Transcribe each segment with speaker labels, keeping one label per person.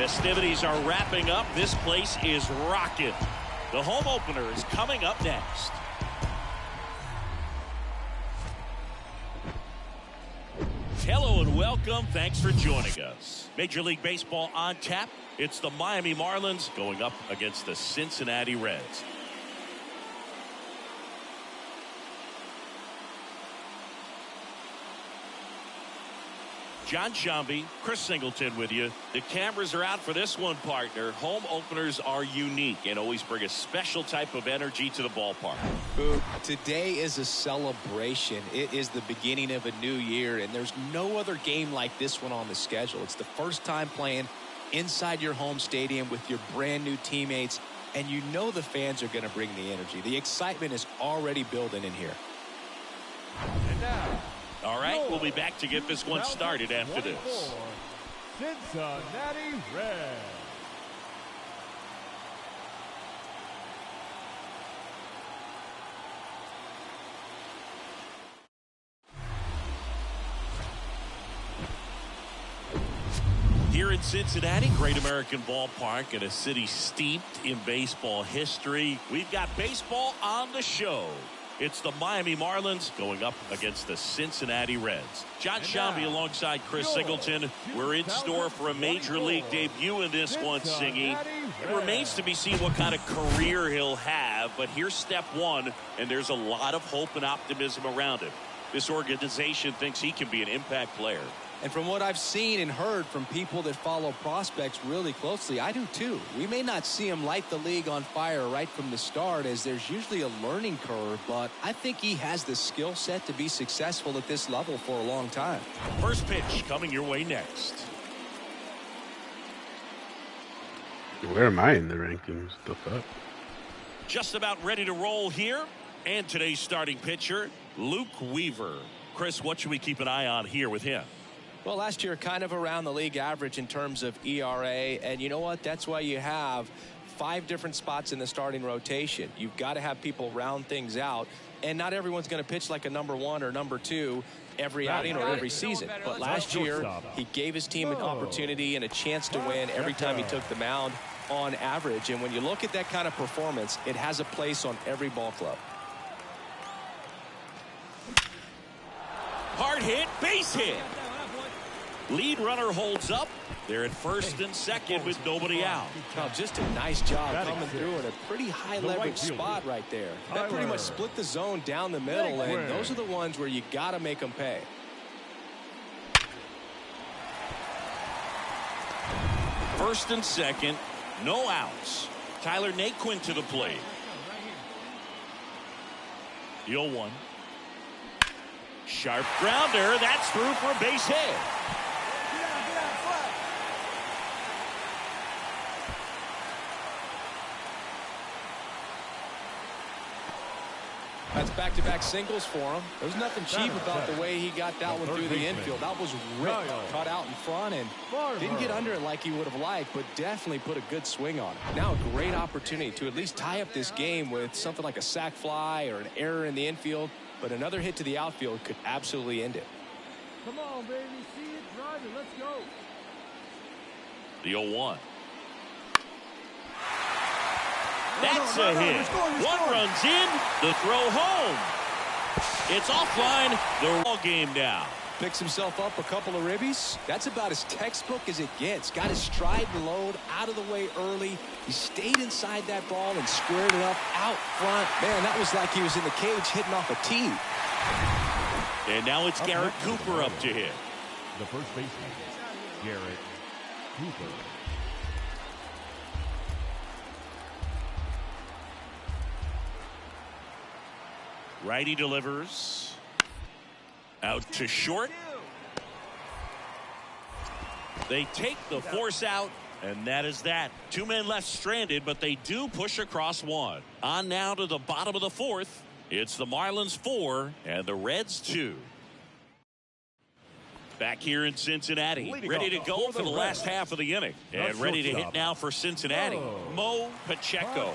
Speaker 1: Festivities are wrapping up. This place is rocking. The home opener is coming up next. Hello and welcome. Thanks for joining us. Major League Baseball on tap. It's the Miami Marlins going up against the Cincinnati Reds. John Shambi, Chris Singleton with you. The cameras are out for this one, partner. Home openers are unique and always bring a special type of energy to the ballpark.
Speaker 2: Today is a celebration. It is the beginning of a new year, and there's no other game like this one on the schedule. It's the first time playing inside your home stadium with your brand new teammates, and you know the fans are going to bring the energy. The excitement is already building in here.
Speaker 3: And now,
Speaker 1: all right, we'll be back to get this one started after this.
Speaker 3: Cincinnati Reds.
Speaker 1: Here in Cincinnati, great American ballpark in a city steeped in baseball history. We've got baseball on the show. It's the Miami Marlins going up against the Cincinnati Reds. John Shambi alongside Chris Singleton. We're in store for a major league debut in this one, Singy. It remains to be seen what kind of career he'll have, but here's step one, and there's a lot of hope and optimism around him. This organization thinks he can be an impact player.
Speaker 2: And from what I've seen and heard from people that follow prospects really closely, I do too. We may not see him light the league on fire right from the start, as there's usually a learning curve, but I think he has the skill set to be successful at this level for a long time.
Speaker 1: First pitch coming your way next.
Speaker 4: Where am I in the rankings? The fuck?
Speaker 1: Just about ready to roll here. And today's starting pitcher, Luke Weaver. Chris, what should we keep an eye on here with him?
Speaker 2: Well, last year kind of around the league average in terms of ERA, and you know what? That's why you have 5 different spots in the starting rotation. You've got to have people round things out, and not everyone's going to pitch like a number 1 or number 2 every outing or every season. But last year, he gave his team an opportunity and a chance to win every time he took the mound on average. And when you look at that kind of performance, it has a place on every ball club.
Speaker 1: Hard hit, base hit. Lead runner holds up. They're at first and second with nobody out.
Speaker 2: Oh, just a nice job coming through in a pretty high leverage spot right there. That pretty much split the zone down the middle, and those are the ones where you got to make them pay.
Speaker 1: First and second, no outs. Tyler Naquin to the plate. The 0-1. Sharp grounder. That's through for a base hit.
Speaker 2: That's back-to-back singles for him. There's nothing cheap about the way he got that one through the infield. That was ripped, cut out in front, and didn't get under it like he would have liked, but definitely put a good swing on it. Now a great opportunity to at least tie up this game with something like a sac fly or an error in the infield, but another hit to the outfield could absolutely end it.
Speaker 3: Come on, baby. See it, drive it. Let's go.
Speaker 1: The 0-1. That's a hit. One runs in. The throw home. It's offline. The ball game now.
Speaker 2: Picks himself up a couple of ribbies. That's about as textbook as it gets. Got his stride and load out of the way early. He stayed inside that ball and squared it up out front. Man, that was like he was in the cage hitting off a tee.
Speaker 1: And now it's Garrett Cooper up to hit.
Speaker 3: The first baseman, Garrett Cooper.
Speaker 1: Righty delivers. Out to short. They take the force out, and that is that. 2 men left stranded, but they do push across one. On now to the bottom of the 4th. It's the Marlins 4 and the Reds 2. Back here in Cincinnati, ready to go for the last half of the inning. And ready to hit now for Cincinnati. Mo Pacheco.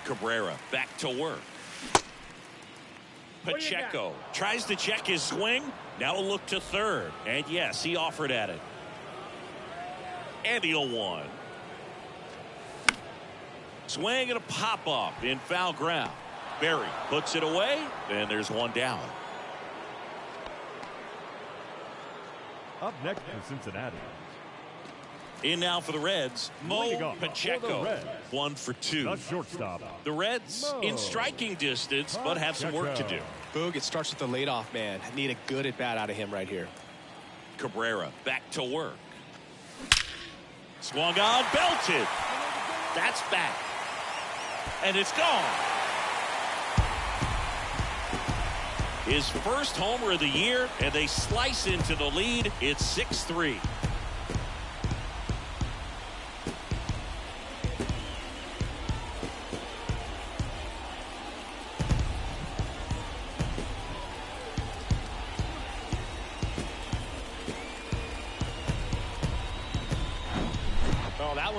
Speaker 1: Cabrera back to work. Pacheco tries to check his swing. Now a look to third. And yes, he offered at it. and the 0-1. Swing and a pop-up in foul ground. Berry puts it away, and there's one down.
Speaker 3: Up next for Cincinnati.
Speaker 1: In now for the Reds, Mo Pacheco. 1 for 2.
Speaker 3: The shortstop.
Speaker 1: The Reds in striking distance, but have some work to do.
Speaker 2: Boog, it starts with the leadoff man. Need a good at-bat out of him right here.
Speaker 1: Cabrera back to work. Swung on, belted. That's back. And it's gone. His first homer of the year, and they slice into the lead. It's 6-3.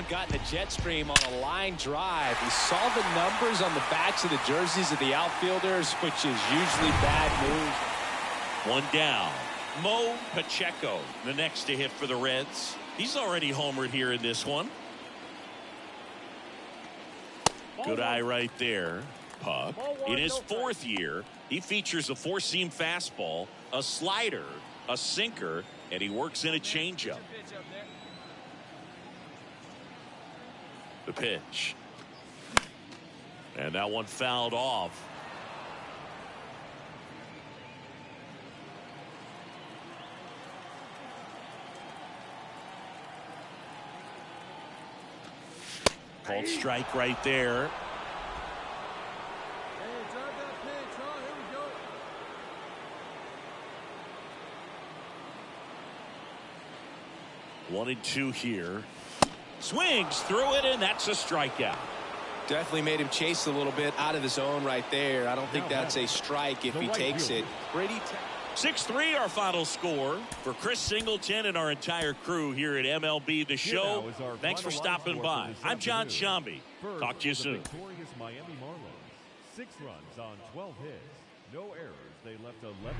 Speaker 2: Got in the jet stream on a line drive. He saw the numbers on the backs of the jerseys of the outfielders, which is usually bad news.
Speaker 1: One down. Mo Pacheco, the next to hit for the Reds. He's already homered here in this one. Good eye right there. Puck. In his 4th year, he features a 4-seam fastball, a slider, a sinker, and he works in a changeup. The pitch. And that one fouled off. Called strike right there.
Speaker 3: Hey, drive that pitch. Oh, here we go.
Speaker 1: 1 and 2 here. Swings through it, and that's a strikeout.
Speaker 2: Definitely made him chase a little bit out of the zone right there. I don't think that's a strike if he takes it.
Speaker 1: 6-3 our final score. For Chris Singleton and our entire crew here at MLB The Show, thanks for stopping by. I'm John Shambi. Talk to you soon.
Speaker 3: Victorious Miami Marlins. 6 runs on 12 hits. No errors. They left 11 men.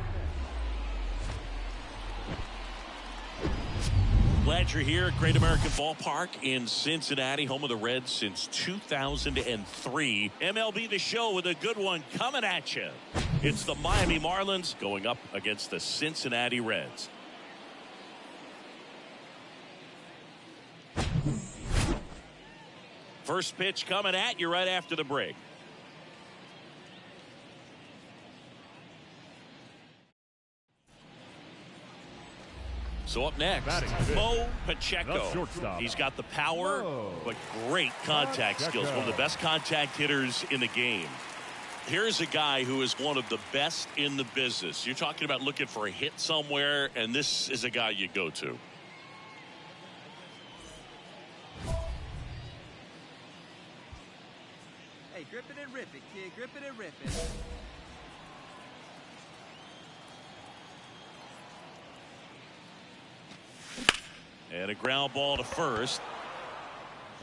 Speaker 1: Glad you're here at Great American Ballpark in Cincinnati, home of the Reds since 2003. MLB The Show with a good one coming at you. It's the Miami Marlins going up against the Cincinnati Reds. First pitch coming at you right after the break. So up next, Mo Pacheco. He's got the power, but great contact skills. One of the best contact hitters in the game. Here's a guy who is one of the best in the business. You're talking about looking for a hit somewhere, and this is a guy you go to.
Speaker 5: Hey, grip it and rip it, kid. Grip it and rip it.
Speaker 1: And a ground ball to first.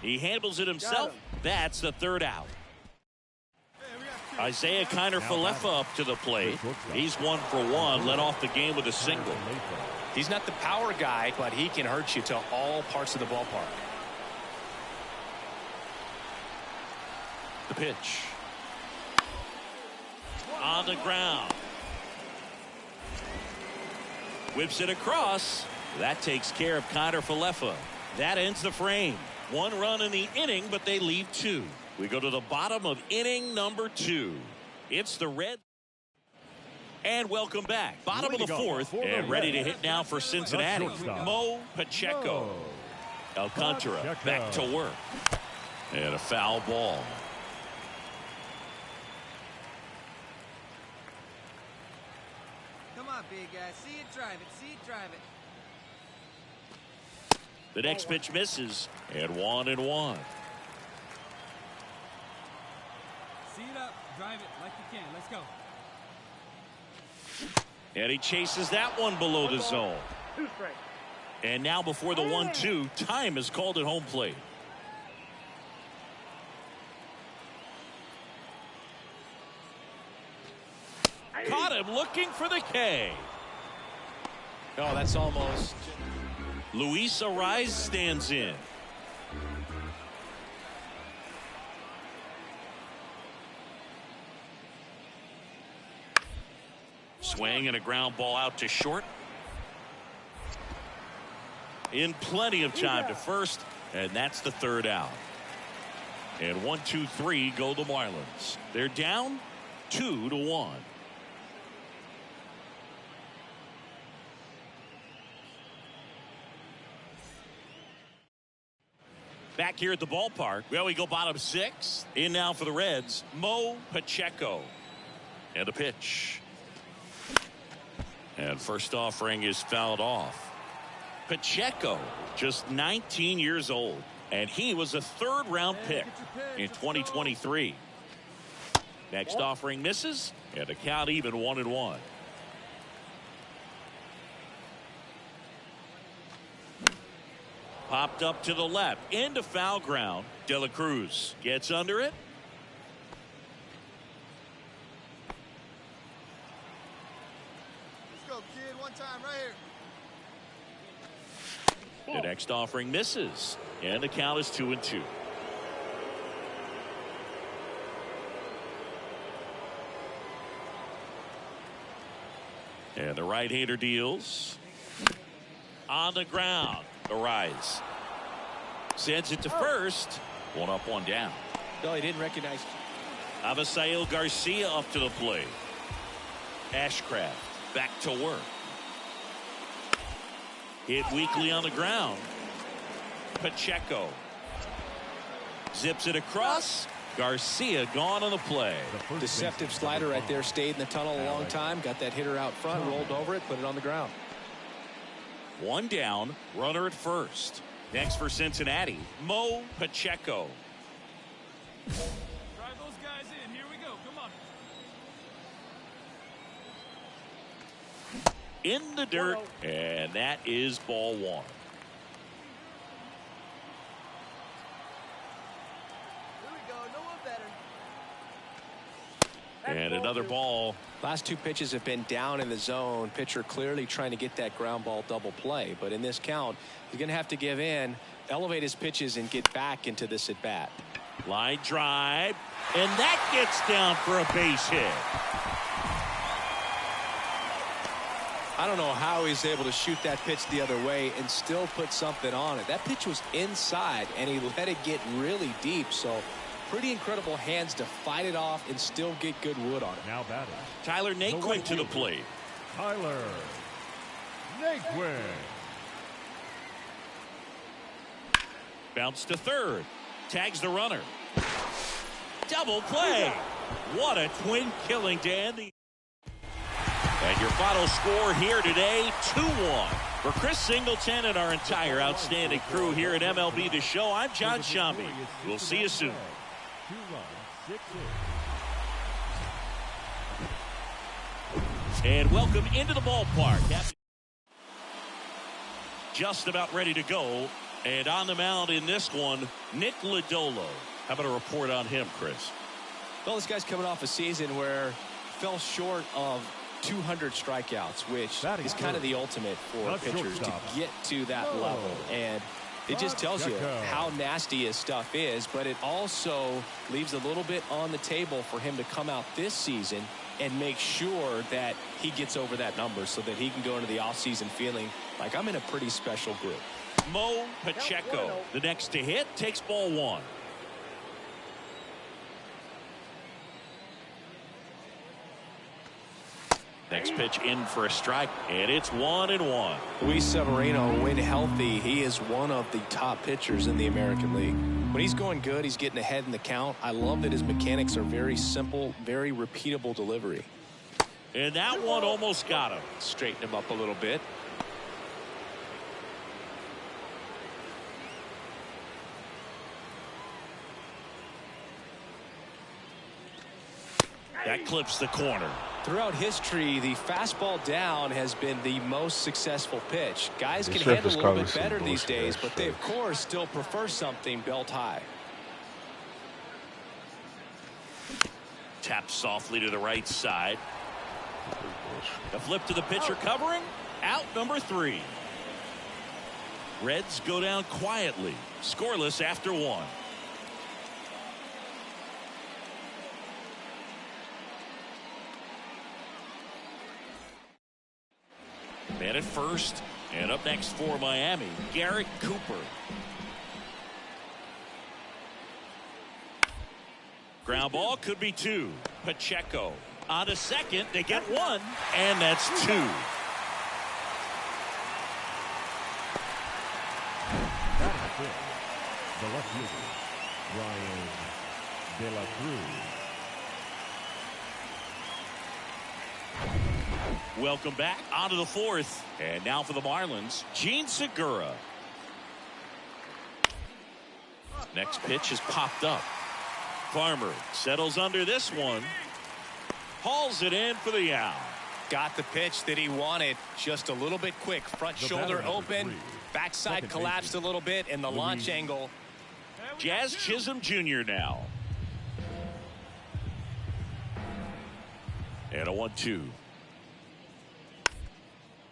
Speaker 1: He handles it himself. That's the 3rd out. Isaiah Kiner-Falefa up to the plate. He's 1 for 1. Led off the game with a single.
Speaker 2: He's not the power guy, but he can hurt you to all parts of the ballpark.
Speaker 1: The pitch. On the ground. Whips it across. That takes care of Kiner-Falefa. That ends the frame. 1 run in the inning, but they leave 2. We go to the bottom of inning number 2. It's the Reds. And welcome back. Bottom of the 4th, and ready to hit now for Cincinnati. Mo Pacheco. Alcantara back to work. And a foul ball.
Speaker 5: Come on, big guy. See it, drive it. See it, drive it.
Speaker 1: The next pitch misses, and 1-1.
Speaker 5: See it up. Drive it like you can. Let's go.
Speaker 1: And he chases that one below the zone. And now before the 1-2, time is called at home plate.
Speaker 2: Caught him looking for the K. Oh, that's almost.
Speaker 1: Luis Ariz stands in. Swing and a ground ball out to short. In plenty of time to first, and that's the third out. And 1, 2, 3 go the Marlins. They're down 2-1. Back here at the ballpark, well, we go bottom 6. In now for the Reds, Mo Pacheco. And a pitch. And first offering is fouled off. Pacheco, just 19 years old, and he was a third-round pick in 2023. Next offering misses, and the count even 1-1. Popped up to the left, into foul ground. De La Cruz gets under it.
Speaker 5: Let's go, kid. One time right here.
Speaker 1: The next offering misses, and the count is 2-2. And the right-hander deals. On the ground, Ariz sends it to first. 1 up, 1 down.
Speaker 2: No, he didn't recognize.
Speaker 1: Avisail Garcia up to the plate. Ashcraft back to work. Hit weakly on the ground. Pacheco zips it across. Garcia gone on the play.
Speaker 2: Deceptive slider right there. Stayed in the tunnel a long time. Got that hitter out front. Rolled over it. Put it on the ground.
Speaker 1: 1 down. Runner at first. Next for Cincinnati, Mo Pacheco.
Speaker 5: Drive those guys in. Here we go. Come on.
Speaker 1: In the dirt, and that is ball 1. And another ball.
Speaker 2: Last 2 pitches have been down in the zone. Pitcher clearly trying to get that ground ball double play. But in this count, he's going to have to give in, elevate his pitches, and get back into this at bat.
Speaker 1: Line drive, and that gets down for a base hit.
Speaker 2: I don't know how he's able to shoot that pitch the other way and still put something on it. That pitch was inside, and he let it get really deep. So pretty incredible hands to fight it off and still get good wood on it.
Speaker 3: Now batting,
Speaker 1: Tyler Naquin to the plate.
Speaker 3: Tyler Naquin.
Speaker 1: Bounce to third. Tags the runner. Double play. What a twin killing, Dan. And your final score here today, 2-1. For Chris Singleton and our entire outstanding crew here at MLB The Show, I'm John Shambi. We'll see you soon.
Speaker 3: 2 runs, 6 hits.
Speaker 1: And welcome into the ballpark. Just about ready to go. And on the mound in this one, Nick Lodolo. How about a report on him, Chris?
Speaker 2: Well, this guy's coming off a season where fell short of 200 strikeouts, which is kind of the ultimate for pitchers to get to that level. And it just tells you how nasty his stuff is, but it also leaves a little bit on the table for him to come out this season and make sure that he gets over that number so that he can go into the offseason feeling like I'm in a pretty special group.
Speaker 1: Mo Pacheco, the next to hit, takes ball 1. Next pitch in for a strike, and it's 1-1.
Speaker 2: Luis Severino, when healthy, he is one of the top pitchers in the American League. When he's going good, he's getting ahead in the count. I love that his mechanics are very simple, very repeatable delivery.
Speaker 1: And that one almost got him.
Speaker 2: Straighten him up a little bit.
Speaker 1: That clips the corner.
Speaker 2: Throughout history, the fastball down has been the most successful pitch. Guys can handle a little bit better these days, but they, of course, still prefer something belt high.
Speaker 1: Tapped softly to the right side. A flip to the pitcher covering. Out number 3. Reds go down quietly, scoreless after 1. Man at first, and up next for Miami, Garrett Cooper. Ground ball could be 2. Pacheco on to second. They get 1, and that's 2.
Speaker 3: That is it. The left fielder, Ryan De La Cruz.
Speaker 1: Welcome back onto the 4th. And now for the Marlins, Gene Segura. Next pitch is popped up. Farmer settles under this one. Hauls it in for the out.
Speaker 2: Got the pitch that he wanted, just a little bit quick. Front shoulder open, backside collapsed a little bit, and the launch angle.
Speaker 1: Jazz Chisholm Jr. now. And a 1-2.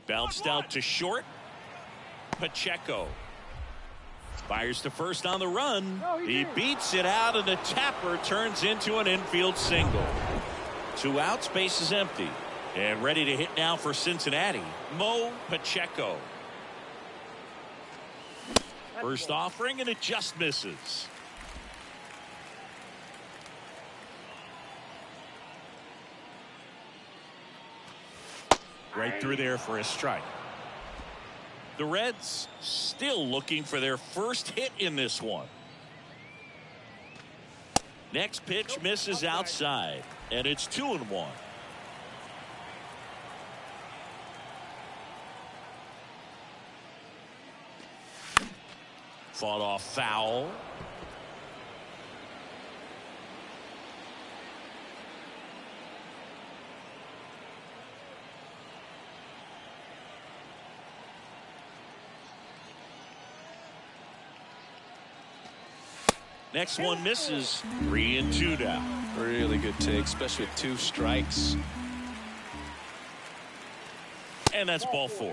Speaker 1: Bounced out to short. Pacheco fires to first on the run. He beats it out, and the tapper turns into an infield single. 2 outs, base is empty. And ready to hit now for Cincinnati, Mo Pacheco. First offering, and it just misses. Right through there for a strike. The Reds still looking for their first hit in this one. Next pitch misses outside, and it's 2-1. Fought off foul. Next one misses. 3-2 now.
Speaker 2: Really good take, especially with 2 strikes.
Speaker 1: And that's ball 4.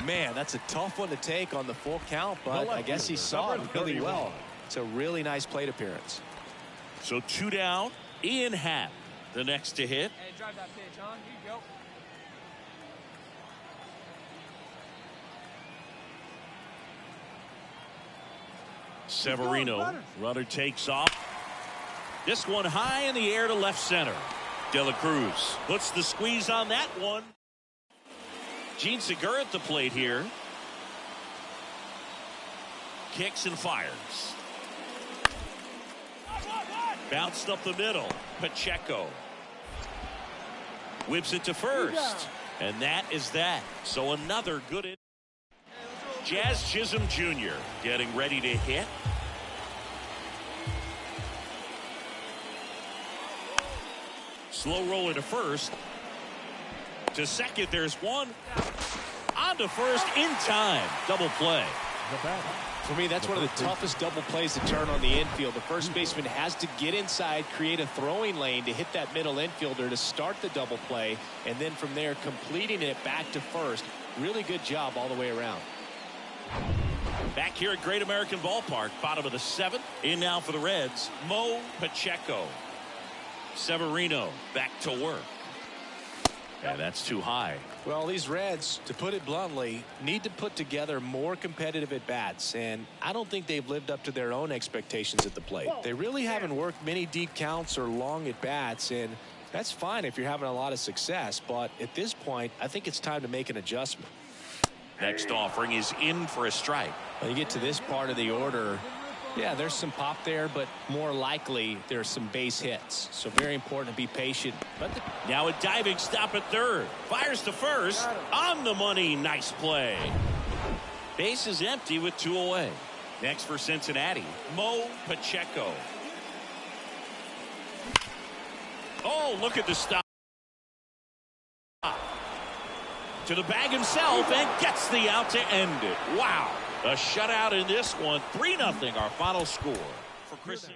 Speaker 2: Man, that's a tough one to take on the full count, but I guess he saw it really well. It's a really nice plate appearance.
Speaker 1: So 2 down. Ian Happ, the next to hit.
Speaker 5: Hey, drive that pitch, huh? Here you go.
Speaker 1: Severino, runner takes off. This one high in the air to left center. De La Cruz puts the squeeze on that one. Gene Segura at the plate here. Kicks and fires. Bounced up the middle. Pacheco whips it to first, and that is that. So another good hit. Jazz Chisholm Jr. getting ready to hit. Slow roller to first. To second, there's one. On to first in time. Double play.
Speaker 2: For me, that's one of the toughest double plays to turn on the infield. The first baseman has to get inside, create a throwing lane to hit that middle infielder to start the double play, and then from there completing it back to first. Really good job all the way around.
Speaker 1: Back here at Great American Ballpark, bottom of the 7th. In now for the Reds, Mo Pacheco. Severino back to work. And that's too high.
Speaker 2: Well, these Reds, to put it bluntly, need to put together more competitive at-bats, and I don't think they've lived up to their own expectations at the plate. They really haven't worked many deep counts or long at-bats, and that's fine if you're having a lot of success, but at this point, I think it's time to make an adjustment.
Speaker 1: Next offering is in for a strike.
Speaker 2: When you get to this part of the order, yeah, there's some pop there, but more likely there's some base hits. So very important to be patient. But
Speaker 1: now a diving stop at third. Fires to first. On the money. Nice play. Base is empty with 2 away. Next for Cincinnati, Mo Pacheco. Oh, look at the stop. To the bag himself and gets the out to end it. Wow. A shutout in this one. 3-0 our final score for Chris.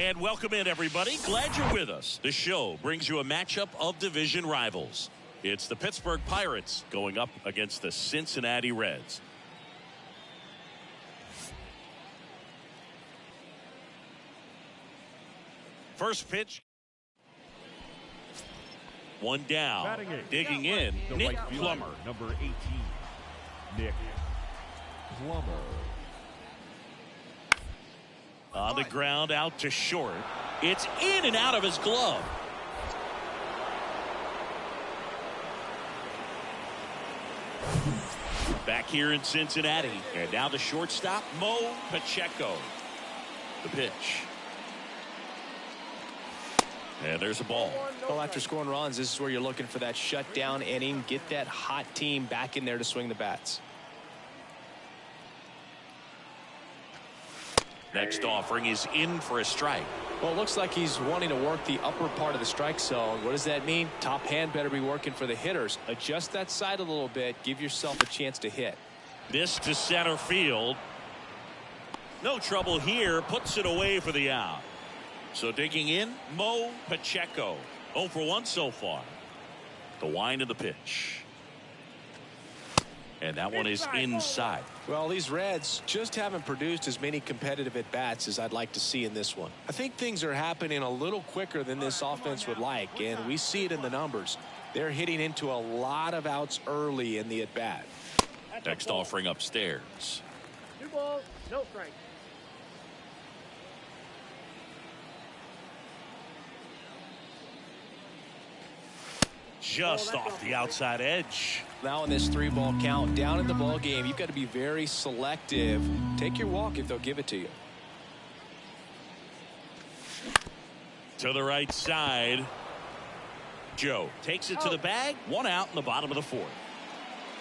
Speaker 1: And welcome in, everybody. Glad you're with us. The show brings you a matchup of division rivals. It's the Pittsburgh Pirates going up against the Cincinnati Reds. First pitch. One down. Digging in, Nick Plummer.
Speaker 3: Number 18, Nick Plummer.
Speaker 1: On the ground, out to short. It's in and out of his glove. Back here in Cincinnati. And now the shortstop, Mo Pacheco. The pitch. And there's a ball.
Speaker 2: Well, after scoring runs, this is where you're looking for that shutdown inning. Get that hot team back in there to swing the bats.
Speaker 1: Next offering is in for a strike.
Speaker 2: Well, it looks like he's wanting to work the upper part of the strike zone. What does that mean? Top hand better be working for the hitters. Adjust that side a little bit. Give yourself a chance to hit.
Speaker 1: This to center field. No trouble here. Puts it away for the out. So digging in, Mo Pacheco. 0 for 1 so far. The wind of the pitch. And that one is inside.
Speaker 2: Well, these Reds just haven't produced as many competitive at-bats as I'd like to see in this one. I think things are happening a little quicker than this offense would like, and we see it in the numbers. They're hitting into a lot of outs early in the at-bat.
Speaker 1: Next offering upstairs.
Speaker 6: 2 balls, no strike.
Speaker 1: Just off the outside edge.
Speaker 2: Now in this 3-ball count, down in the ball game, you've got to be very selective. Take your walk if they'll give it to you.
Speaker 1: To the right side. Joe takes it to the bag. 1 out in the bottom of the 4th.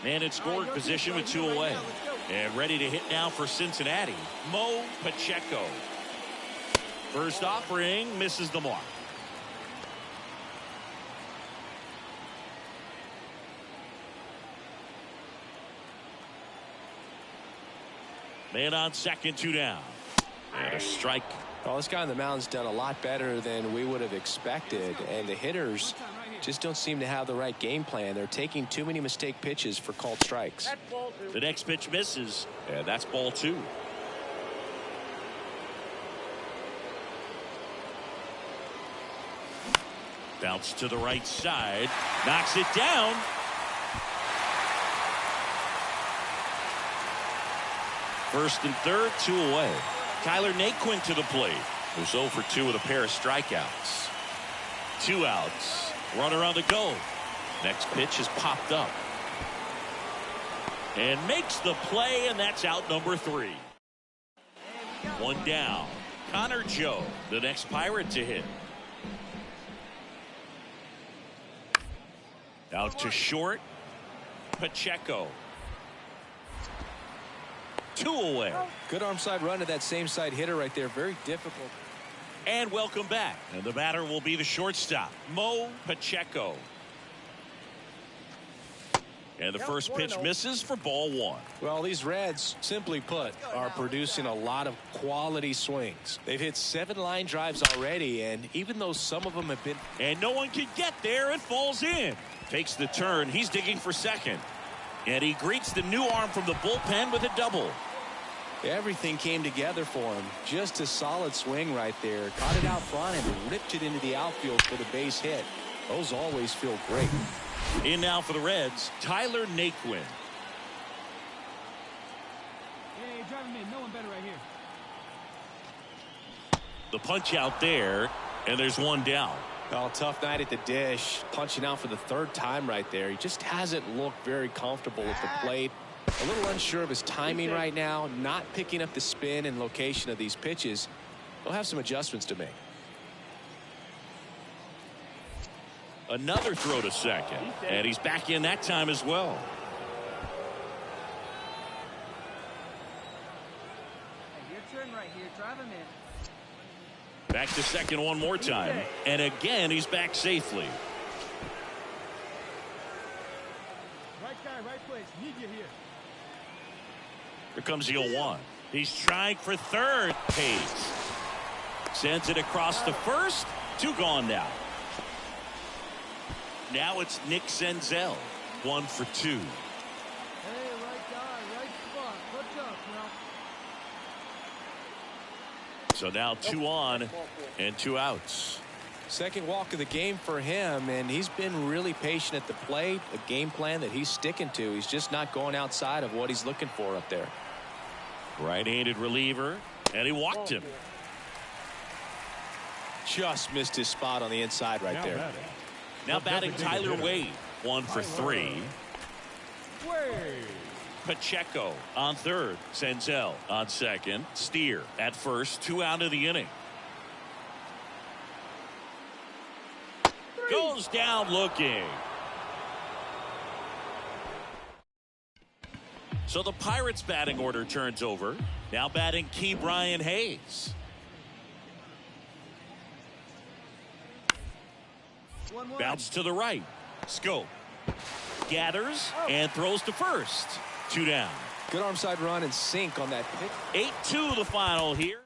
Speaker 1: Man in scoring position with 2 away. And ready to hit now for Cincinnati. Mo Pacheco. First offering misses the mark. Man on second, 2 down. And a strike.
Speaker 2: Well, this guy on the mound's done a lot better than we would have expected, and the hitters just don't seem to have the right game plan. They're taking too many mistake pitches for called strikes.
Speaker 1: The next pitch misses, and that's ball 2. Bounce to the right side, knocks it down. First and third, 2 away. Tyler Naquin to the plate, who's 0 for 2 with a pair of strikeouts. 2 outs. Runner on the go. Next pitch is popped up. And makes the play, and that's out number 3. 1 down. Connor Joe, the next Pirate to hit. Out to short. Pacheco. 2 away.
Speaker 2: Good arm side run to that same side hitter right there. Very difficult.
Speaker 1: And welcome back. And the batter will be the shortstop, Mo Pacheco. And the first pitch misses for ball 1.
Speaker 2: Well, these Reds, simply put, are producing a lot of quality swings. They've hit 7 line drives already, and even though some of them have been...
Speaker 1: And no one can get there, it falls in. Takes the turn. He's digging for second. And he greets the new arm from the bullpen with a double.
Speaker 2: Everything came together for him. Just a solid swing right there. Caught it out front and ripped it into the outfield for the base hit. Those always feel great.
Speaker 1: In now for the Reds, Tyler Naquin.
Speaker 6: Hey, drive him in. No one better right here.
Speaker 1: The punch out there, and there's 1 down.
Speaker 2: Well, tough night at the dish. Punching out for the 3rd time right there. He just hasn't looked very comfortable at the plate. A little unsure of his timing right now. Not picking up the spin and location of these pitches. He'll have some adjustments to make.
Speaker 1: Another throw to second. And he's back in that time as well.
Speaker 5: Hey, your turn right here. Drive him in.
Speaker 1: Back to second 1 more time. And again, he's back safely.
Speaker 6: Right guy, right place. Need you here.
Speaker 1: Here comes the 0-1. He's trying for third. Pace. Sends it across the first. 2 gone now. Now it's Nick Senzel. 1 for 2.
Speaker 6: Hey, right guy, right spot. What's up, now?
Speaker 1: So now 2 on and 2 outs.
Speaker 2: Second walk of the game for him, and he's been really patient at the plate. A game plan that he's sticking to. He's just not going outside of what he's looking for up there.
Speaker 1: Right-handed reliever, and he walked him.
Speaker 2: Just missed his spot on the inside right there.
Speaker 1: Now batting Tyler Wade. 1 for 3.
Speaker 6: Wade.
Speaker 1: Pacheco on third. Senzel on second. Steer at first. 2 out of the inning. Goes down looking. So the Pirates batting order turns over. Now batting Key Brian Hayes.
Speaker 5: 1-1.
Speaker 1: Bounce to the right. Scope. Gathers and throws to first. 2 down.
Speaker 2: Good arm side run and sink on that pitch.
Speaker 1: 8-2 the final here.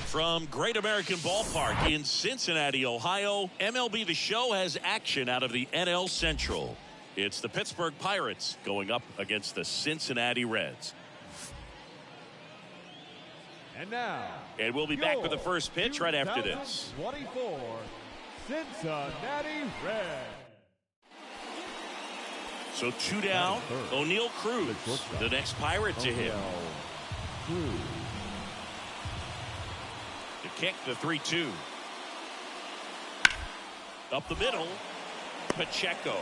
Speaker 1: From Great American Ballpark in Cincinnati, Ohio, MLB The Show has action out of the NL Central. It's the Pittsburgh Pirates going up against the Cincinnati Reds.
Speaker 3: And now,
Speaker 1: And we'll be back with the first pitch right after this.
Speaker 3: 24 Cincinnati Reds.
Speaker 1: So 2 down, O'Neal Cruz, the next Pirate to hit. To kick the 3-2. Up the middle, Pacheco.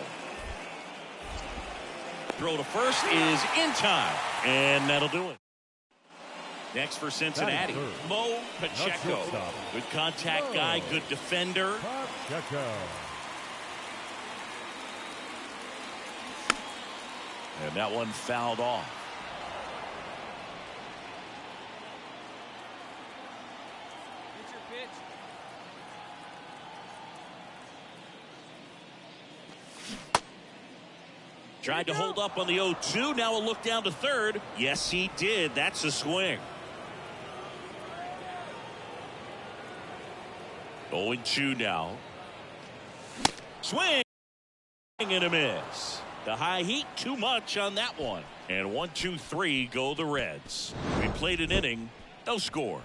Speaker 1: Throw to first is in time, and that'll do it. Next for Cincinnati, Mo Pacheco. Good contact guy, good defender.
Speaker 3: Pacheco.
Speaker 1: And that one fouled off.
Speaker 5: It's your pitch.
Speaker 1: Tried to hold up on the 0-2. Now a look down to third. Yes, he did. That's a swing. 0-2 now. Swing. And a miss. The high heat, too much on that one. And 1, 2, 3 go the Reds. We played an inning, no score.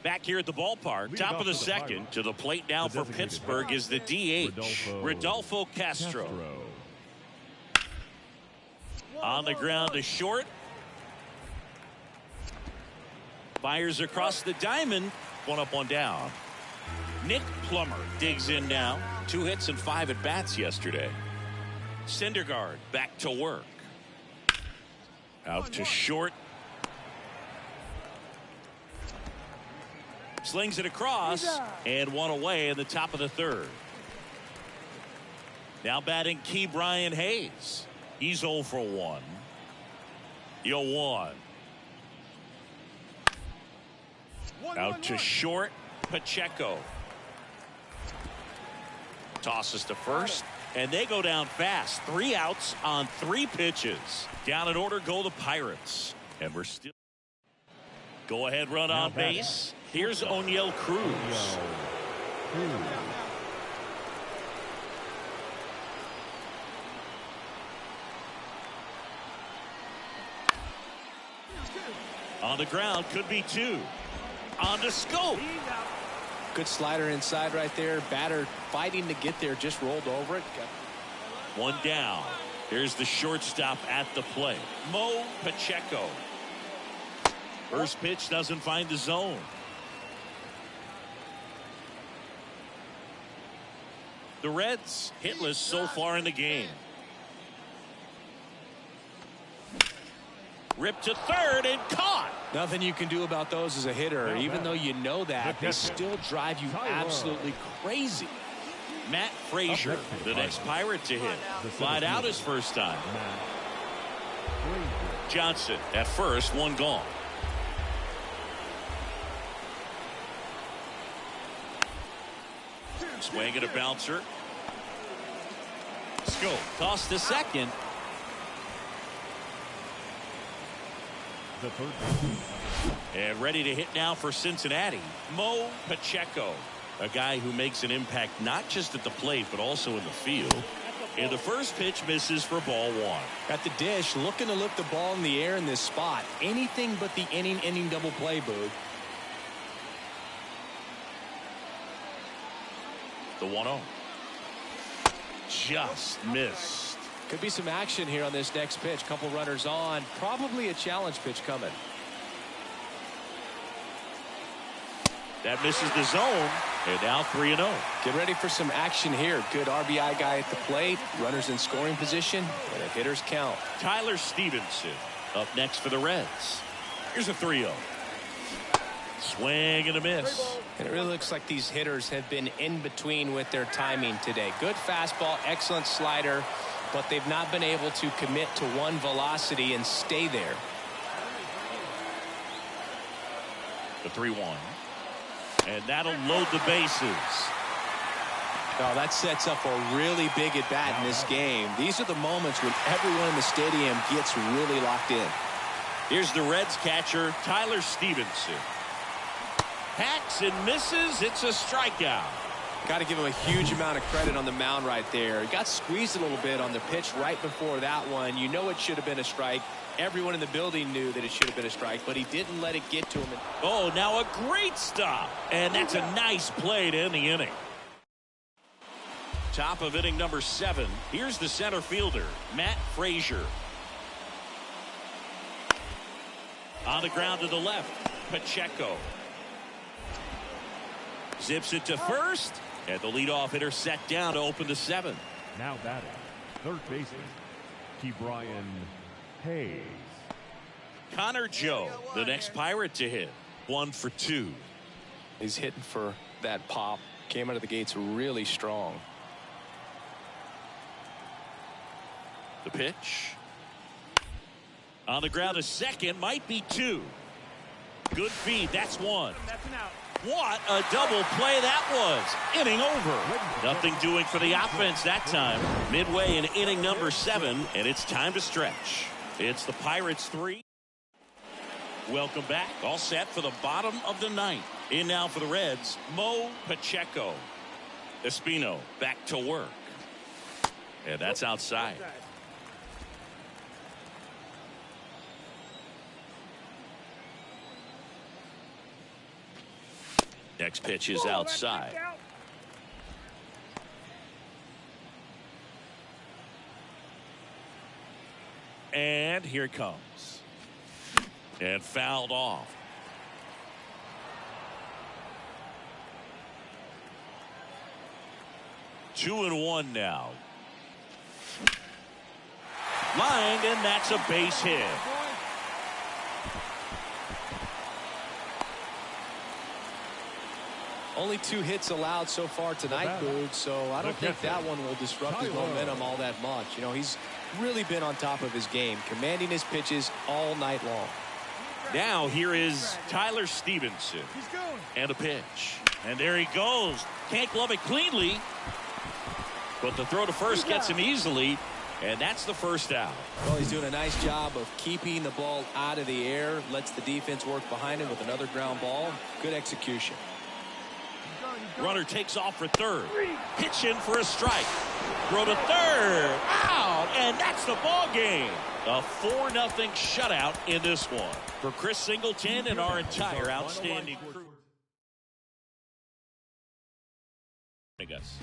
Speaker 1: Back here at the ballpark, top of the second. To the plate now for Pittsburgh is the DH, Rodolfo Castro. On the ground to short. Fires across the diamond. 1 up, 1 down. Nick Plummer digs in now. 2 hits and 5 at bats yesterday. Syndergaard back to work. Out to short. Slings it across and 1 away in the top of the 3rd. Now batting Key Brian Hayes. He's 0 for 1. 0-1. Out to short. Pacheco tosses to first, and they go down fast. 3 outs on 3 pitches. Down in order go the Pirates, and we're still go ahead run on base. Here's O'Neill Cruz. On the ground, could be 2. On the scope.
Speaker 2: Good slider inside right there. Batter fighting to get there, just rolled over it.
Speaker 1: 1 down. Here's the shortstop at the plate. Mo Pacheco. First pitch doesn't find the zone. The Reds hitless so far in the game. Ripped to third and caught.
Speaker 2: Nothing you can do about those as a hitter. Even though you know that, they still drive you absolutely crazy.
Speaker 1: Matt Frazier, the next Pirate to hit. Flied out his first time. Johnson at first, 1 gone. Swing and a bouncer. Scope toss to second. And ready to hit now for Cincinnati, Mo Pacheco, a guy who makes an impact not just at the plate but also in the field. And the first pitch misses for ball 1.
Speaker 2: At the dish, looking to lift the ball in the air in this spot. Anything but the inning double play, Boog.
Speaker 1: The 1-0. Just missed.
Speaker 2: Could be some action here on this next pitch. Couple runners on. Probably a challenge pitch coming.
Speaker 1: That misses the zone. And now 3-0.
Speaker 2: Get ready for some action here. Good RBI guy at the plate. Runners in scoring position. And a hitter's count.
Speaker 1: Tyler Stevenson up next for the Reds. Here's a 3-0. Swing and a miss.
Speaker 2: And it really looks like these hitters have been in between with their timing today. Good fastball, excellent slider, but they've not been able to commit to one velocity and stay there.
Speaker 1: The 3-1. And that'll load the bases.
Speaker 2: Oh, that sets up a really big at bat in this game. These are the moments when everyone in the stadium gets really locked in.
Speaker 1: Here's the Reds catcher, Tyler Stevenson. Hacks and misses. It's a strikeout.
Speaker 2: Got to give him a huge amount of credit on the mound right there. He got squeezed a little bit on the pitch right before that one. You know it should have been a strike. Everyone in the building knew that it should have been a strike, but he didn't let it get to him.
Speaker 1: Oh, now a great stop. And that's a nice play to end the inning. Top of inning number 7. Here's the center fielder, Matt Frazier. On the ground to the left, Pacheco. Zips it to first, and the leadoff hitter set down to open the 7th.
Speaker 3: Now batting, third baseman, Brian Hayes.
Speaker 1: Connor Joe, the next Pirate to hit. 1 for 2.
Speaker 2: He's hitting for that pop. Came out of the gates really strong.
Speaker 1: The pitch. On the ground to second, might be 2. Good feed, that's 1. What a double play that was. Inning over. Nothing doing for the offense that time. Midway in inning number 7, and it's time to stretch. It's the Pirates 3. Welcome back. All set for the bottom of the ninth. In now for the Reds, Mo Pacheco. Espino back to work. And that's outside. Next pitch is outside. And here it comes. And fouled off. Two and one now. Lined, and that's a base hit.
Speaker 2: Only 2 hits allowed so far tonight, Boog, so I don't think that one will disrupt his momentum all that much. You know, he's really been on top of his game, commanding his pitches all night long.
Speaker 1: Now here is Tyler Stevenson. And a pitch. And there he goes. Can't glove it cleanly. But the throw to first gets him easily. And that's the first out.
Speaker 2: Well, he's doing a nice job of keeping the ball out of the air. Lets the defense work behind him with another ground ball. Good execution.
Speaker 1: Runner takes off for third. Pitch in for a strike. Throw to third. Out. And that's the ball game. A 4-0 shutout in this one. For Chris Singleton and our entire outstanding crew. I guess.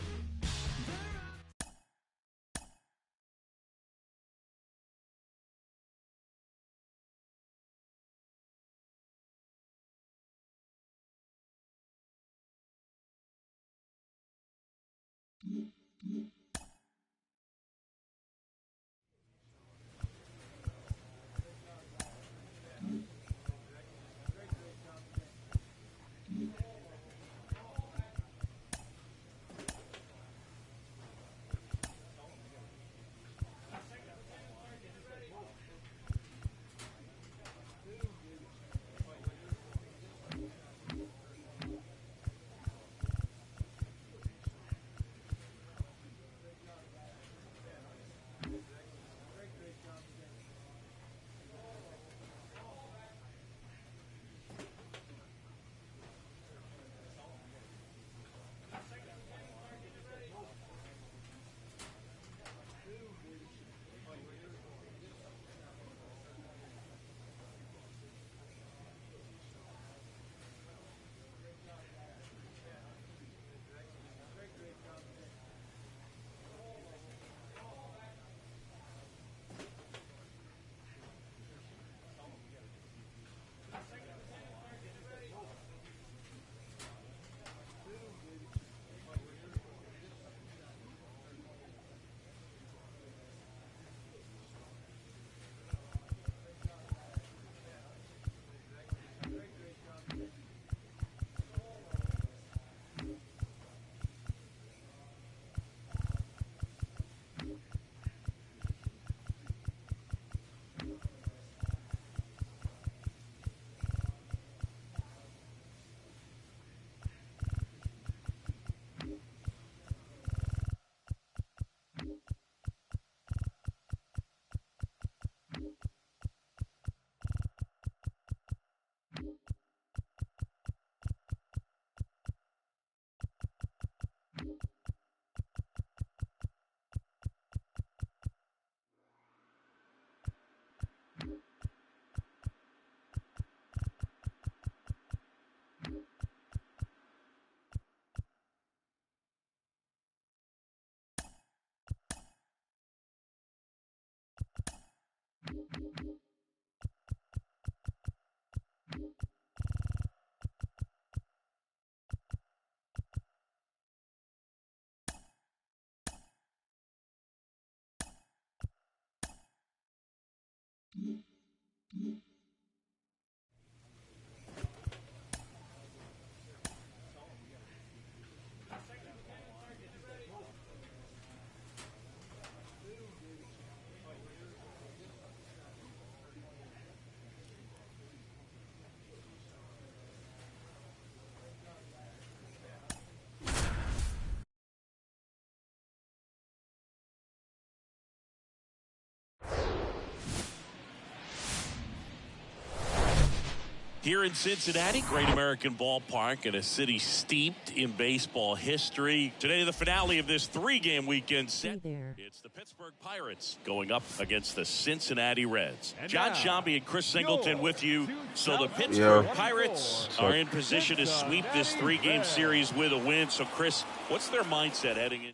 Speaker 1: Here in Cincinnati, great American ballpark and a city steeped in baseball history. Today, the finale of this 3-game weekend set. It's the Pittsburgh Pirates going up against the Cincinnati Reds. John Shambi and Chris Singleton with you. So the Pittsburgh Pirates are in position to sweep this 3-game series with a win. So, Chris, what's their mindset heading in?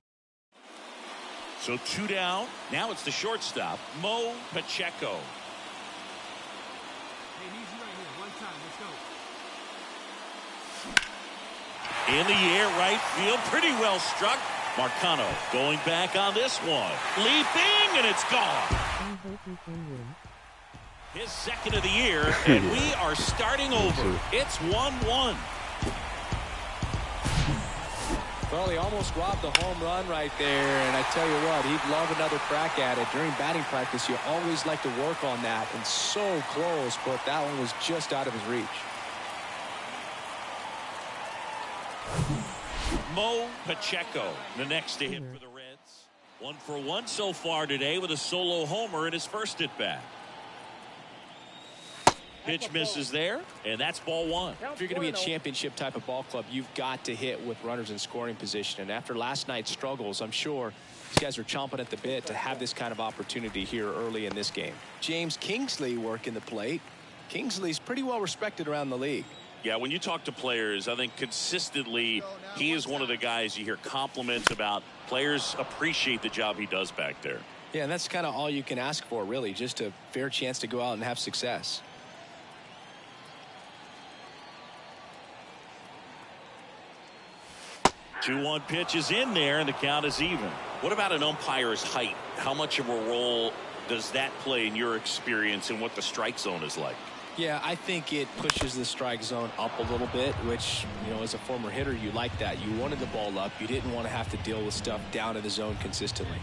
Speaker 1: So 2 down. Now it's the shortstop, Mo Pacheco. In the air, right field, pretty well struck. Marcano going back on this one. Leaping, and it's gone. His second of the year, and we are starting over. It's 1-1.
Speaker 2: Well, he almost robbed the home run right there, and I tell you what, he'd love another crack at it. During batting practice, you always like to work on that, and so close, but that one was just out of his reach.
Speaker 1: Mo Pacheco, the next to hit for the Reds. 1 for 1 so far today with a solo homer in his first at bat. Pitch misses there, and that's ball 1.
Speaker 2: If you're going to be a championship type of ball club, you've got to hit with runners in scoring position. And after last night's struggles, I'm sure these guys are chomping at the bit to have this kind of opportunity here early in this game. James Kingsley working the plate. Kingsley's pretty well respected around the league.
Speaker 1: Yeah, when you talk to players, I think consistently he is one of the guys you hear compliments about. Players appreciate the job he does back there.
Speaker 2: Yeah, and that's kind of all you can ask for, really, just a fair chance to go out and have success.
Speaker 1: Two-one pitch is in there, and the count is even. What about an umpire's height? How much of a role does that play in your experience and what the strike zone is like?
Speaker 2: Yeah, I think it pushes the strike zone up a little bit, which, you know, as a former hitter, you like that. You wanted the ball up. You didn't want to have to deal with stuff down in the zone consistently.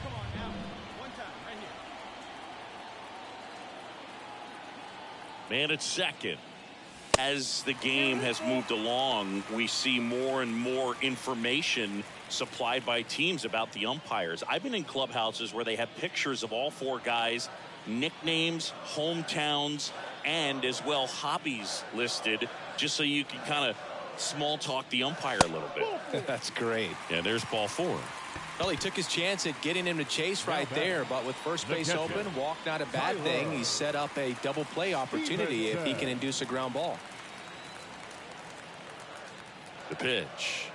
Speaker 1: Man at second. As the game has moved along, we see more and more information supplied by teams about the umpires. I've been in clubhouses where they have pictures of all 4 guys, nicknames, hometowns, and as well hobbies listed, just so you can kind of small talk the umpire a little bit.
Speaker 2: That's great.
Speaker 1: And there's ball 4.
Speaker 2: Well, he took his chance at getting him to chase right there, but with first base open, walk not a bad thing. He set up a double play opportunity if he can induce a ground ball.
Speaker 1: The pitch.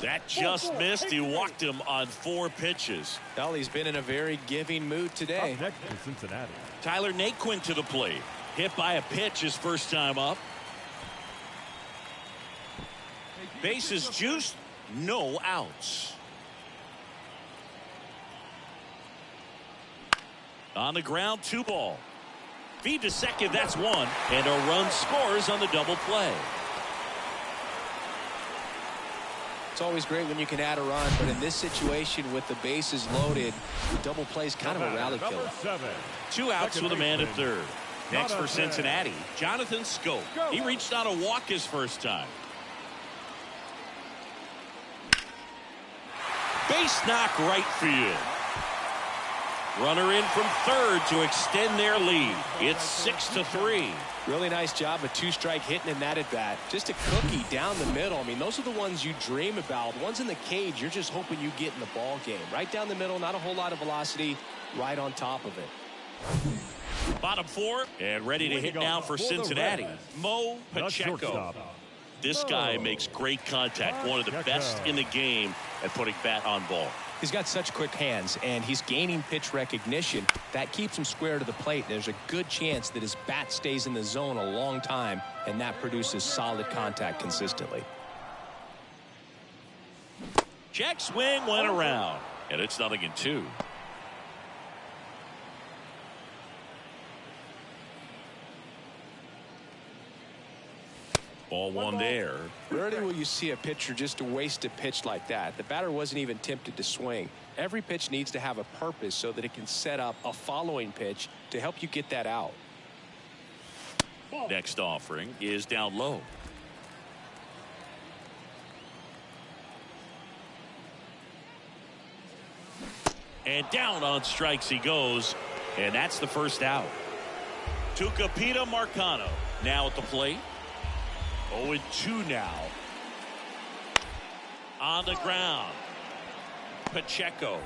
Speaker 1: That just missed. He walked him on 4 pitches.
Speaker 2: Well, he's been in a very giving mood today.
Speaker 3: Up next to Cincinnati.
Speaker 1: Tyler Naquin to the plate. Hit by a pitch his first time up. Bases juiced. No outs. On the ground, 2 ball. Feed to second, that's 1. And a run scores on the double play.
Speaker 2: It's always great when you can add a run, but in this situation with the bases loaded, the double play is kind of a rally killer.
Speaker 1: 2 outs with a man at third. Next for Cincinnati, Jonathan Scope. He reached on a walk his first time. Base knock right field. Runner in from third to extend their lead. It's 6-3.
Speaker 2: Really nice job of 2-strike hitting in that at bat. Just a cookie down the middle. I mean, those are the ones you dream about. The ones in the cage, you're just hoping you get in the ball game. Right down the middle, not a whole lot of velocity, right on top of it.
Speaker 1: Bottom 4 and ready to hit now for Cincinnati. Mo Pacheco. This guy makes great contact. One of the best in the game at putting bat on ball.
Speaker 2: He's got such quick hands, and he's gaining pitch recognition. That keeps him square to the plate. There's a good chance that his bat stays in the zone a long time, and that produces solid contact consistently.
Speaker 1: Check swing went around, and it's 0-2. Ball 1 there.
Speaker 2: Rarely will you see a pitcher just waste a pitch like that. The batter wasn't even tempted to swing. Every pitch needs to have a purpose so that it can set up a following pitch to help you get that out.
Speaker 1: Next offering is down low. And down on strikes he goes, and that's the first out. Tucupita Marcano now at the plate. 0-2 now. On the ground. Pacheco.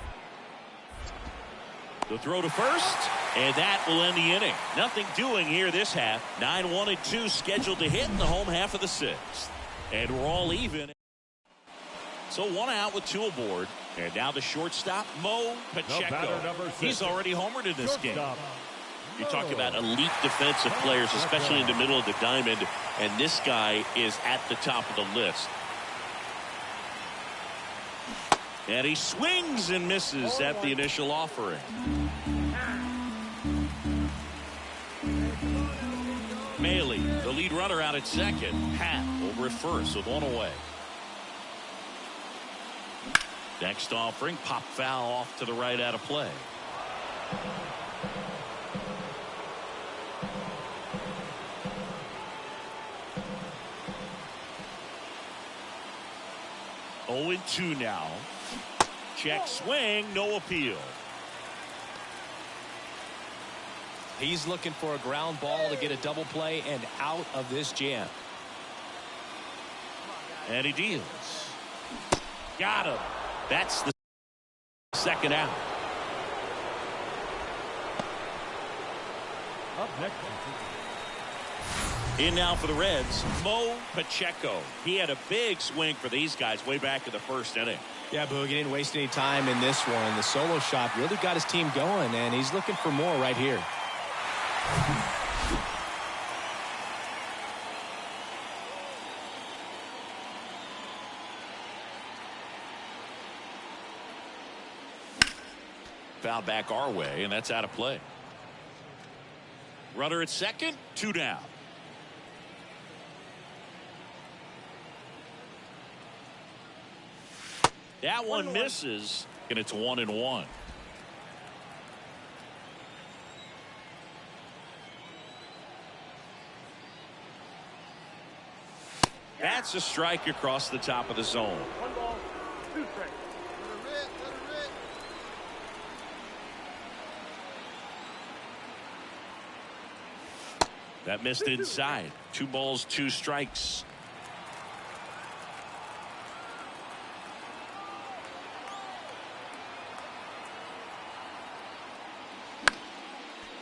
Speaker 1: The throw to first, and that will end the inning. Nothing doing here this half. 9-1-2 scheduled to hit in the home half of the sixth. And we're all even. So 1 out with 2 aboard. And now the shortstop, Mo Pacheco. He's already homered in this game. You talk about elite defensive players, especially in the middle of the diamond, and this guy is at the top of the list. And he swings and misses at the initial offering. Maley, the lead runner, out at second. Pat over at first with 1 away. Next offering, pop foul off to the right out of play. Oh, 0-2 now. Check swing, no appeal.
Speaker 2: He's looking for a ground ball to get a double play and out of this jam.
Speaker 1: And he deals. Got him. That's the second out.
Speaker 6: Up next.
Speaker 1: In now for the Reds, Mo Pacheco. He had a big swing for these guys way back in the first inning.
Speaker 2: Yeah, Boog, he didn't waste any time in this one. The solo shot really got his team going, and he's looking for more right here.
Speaker 1: Foul back our way, and that's out of play. Runner at second, 2 down. That one misses, and it's 1-1. That's a strike across the top of the zone.
Speaker 6: 1 ball, 2 strikes.
Speaker 1: That missed inside. 2 balls, 2 strikes.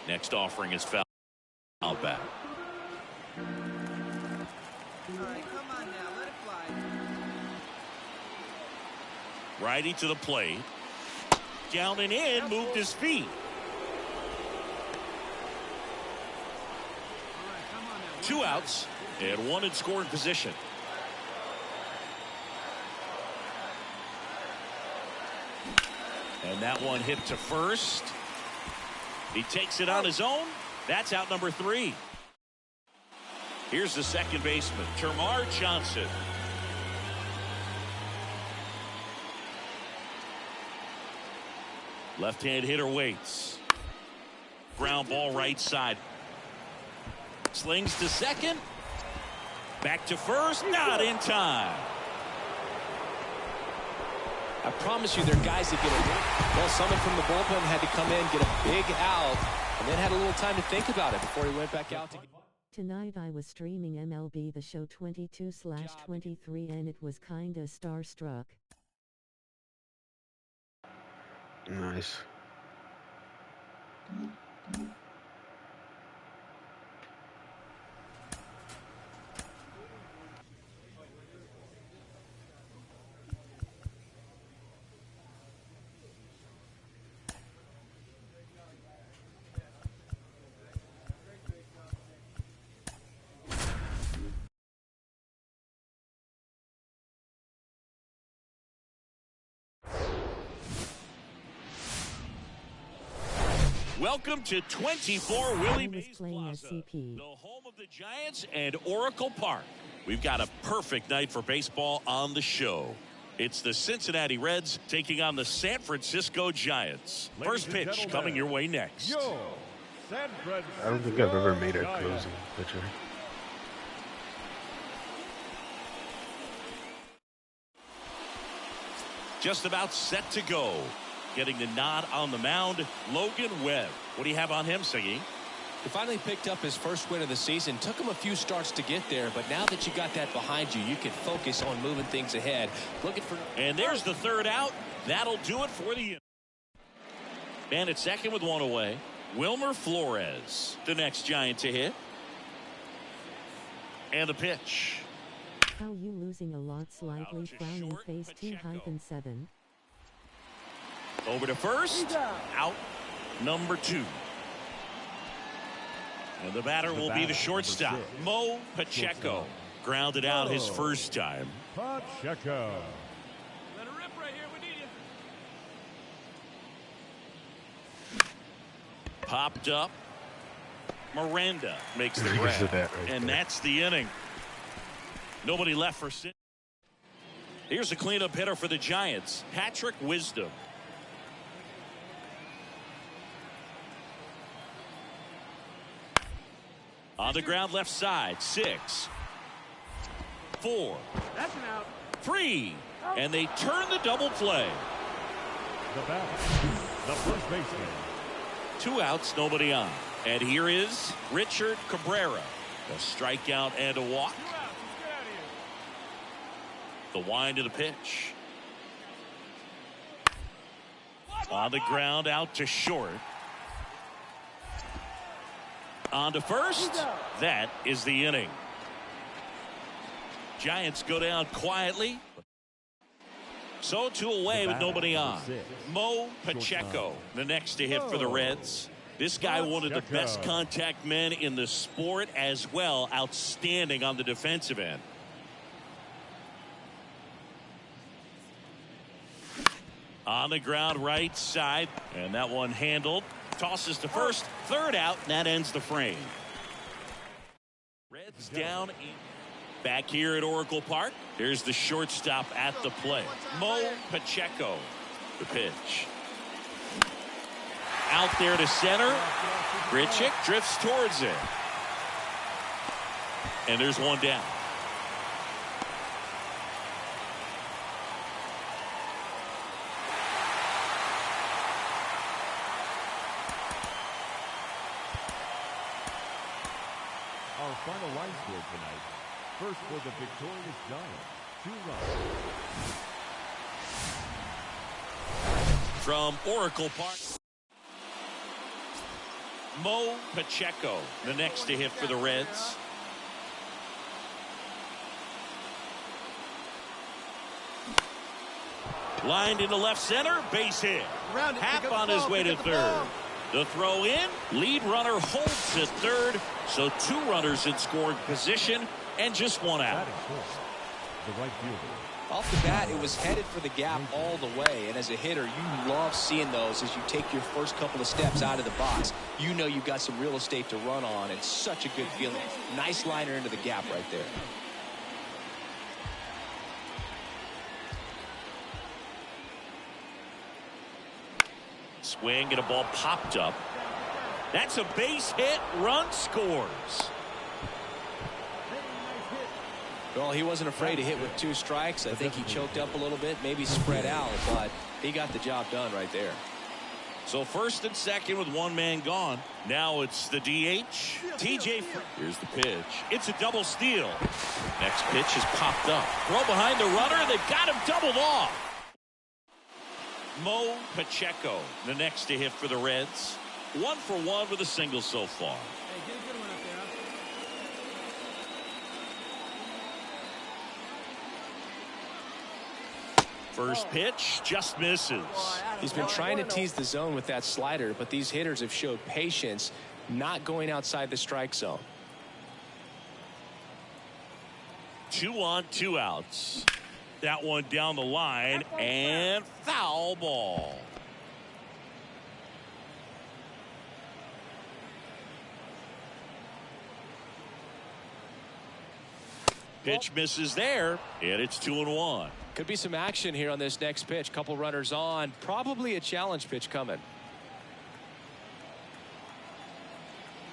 Speaker 1: Next offering is foul back.
Speaker 5: All right, come on now, let it fly.
Speaker 1: Righty to the plate. Down and in, moved his feet.
Speaker 5: All right, come on now.
Speaker 1: 2 outs and 1 in scoring position. And that one hit to first. He takes it on his own. That's out number 3. Here's the second baseman, Termarr Johnson. Left-hand hitter waits. Ground ball right side. Slings to second. Back to first. Not in time.
Speaker 2: I promise you, there are guys that get a well, someone from the bullpen had to come in, get a big out, and then had a little time to think about it before he went back out.
Speaker 7: Tonight I was streaming MLB The Show 22/23 and it was kinda starstruck.
Speaker 4: Nice.
Speaker 1: Welcome to 24 Willie
Speaker 7: I was
Speaker 1: Mays
Speaker 7: playing
Speaker 1: Plaza,
Speaker 7: SCP.
Speaker 1: the home of the Giants and Oracle Park. We've got a perfect night for baseball on the show. It's the Cincinnati Reds taking on the San Francisco Giants. First pitch coming your way next.
Speaker 3: Yo, San Francisco
Speaker 4: I don't think I've ever made a
Speaker 3: Giants.
Speaker 4: closing pitcher.
Speaker 1: Just about set to go. Getting the nod on the mound, Logan Webb. What do you have on him, Siggy?
Speaker 2: He finally picked up his first win of the season. Took him a few starts to get there, but now that you got that behind you, you can focus on moving things ahead. Looking for.
Speaker 1: And there's the third out. That'll do it for the inning. And at second with one away, Wilmer Flores, the next Giant to hit. And the pitch.
Speaker 7: How you losing a lot slightly frowning face 2-7.
Speaker 1: Over to first. Out number 2. And the batter will be the shortstop, Mo Pacheco. Grounded out his first time.
Speaker 3: Pacheco.
Speaker 6: Let her rip right here. We need you.
Speaker 1: Popped up. Miranda makes the grab. And that's the inning. Nobody left for Cincinnati. Here's a cleanup hitter for the Giants, Patrick Wisdom. On the ground left side, 6, 4,
Speaker 6: That's an out.
Speaker 1: 3, and they turn the double play.
Speaker 3: The batter, the first baseman.
Speaker 1: 2 outs, nobody on. And here is Richard Cabrera. A strikeout and a walk.
Speaker 6: 2 outs. Let's get out of here.
Speaker 1: The wind of the pitch. On the ground, out to short. On to first. That is the inning. Giants go down quietly. So 2 away with nobody on. Mo Pacheco, the next to hit for the Reds. This guy, one of the best contact men in the sport as well. Outstanding on the defensive end. On the ground right side. And that one handled. Tosses to first. Third out. And that ends the frame. Reds down. Back here at Oracle Park. Here's the shortstop at the plate. Mo Pacheco. The pitch. Out there to center. Grichuk drifts towards it. And there's one down.
Speaker 3: Our final line score tonight. First for the victorious Giants, 2 runs.
Speaker 1: From Oracle Park. Mo Pacheco, the next to hit for the Reds. Lined into left center, base hit. Happ on his way to third. The throw in, lead runner holds at third, so 2 runners in scoring position and just 1 out.
Speaker 3: The right fielder.
Speaker 2: Off the bat, it was headed for the gap all the way, and as a hitter, you love seeing those as you take your first couple of steps out of the box. You know you've got some real estate to run on, and such a good feeling. Nice liner into the gap right there.
Speaker 1: Swing and a ball popped up. That's a base hit. Run scores.
Speaker 2: Well, he wasn't afraid to hit with 2 strikes. I think he choked up a little bit, maybe spread out, but he got the job done right there.
Speaker 1: So first and second with 1 man gone. Now it's the DH. TJ. Here's the pitch. It's a double steal. Next pitch is popped up. Throw behind the runner. They've got him doubled off. Mo Pacheco, the next to hit for the Reds. 1 for 1 with a single so far.
Speaker 6: Hey, get a good one up there.
Speaker 1: First pitch just misses.
Speaker 2: He's been trying to tease the zone with that slider, but these hitters have showed patience, not going outside the strike zone.
Speaker 1: 2 on, 2 outs. That one down the line and foul ball. Pitch misses there, and it's 2-1.
Speaker 2: Could be some action here on this next pitch. Couple runners on. Probably a challenge pitch coming.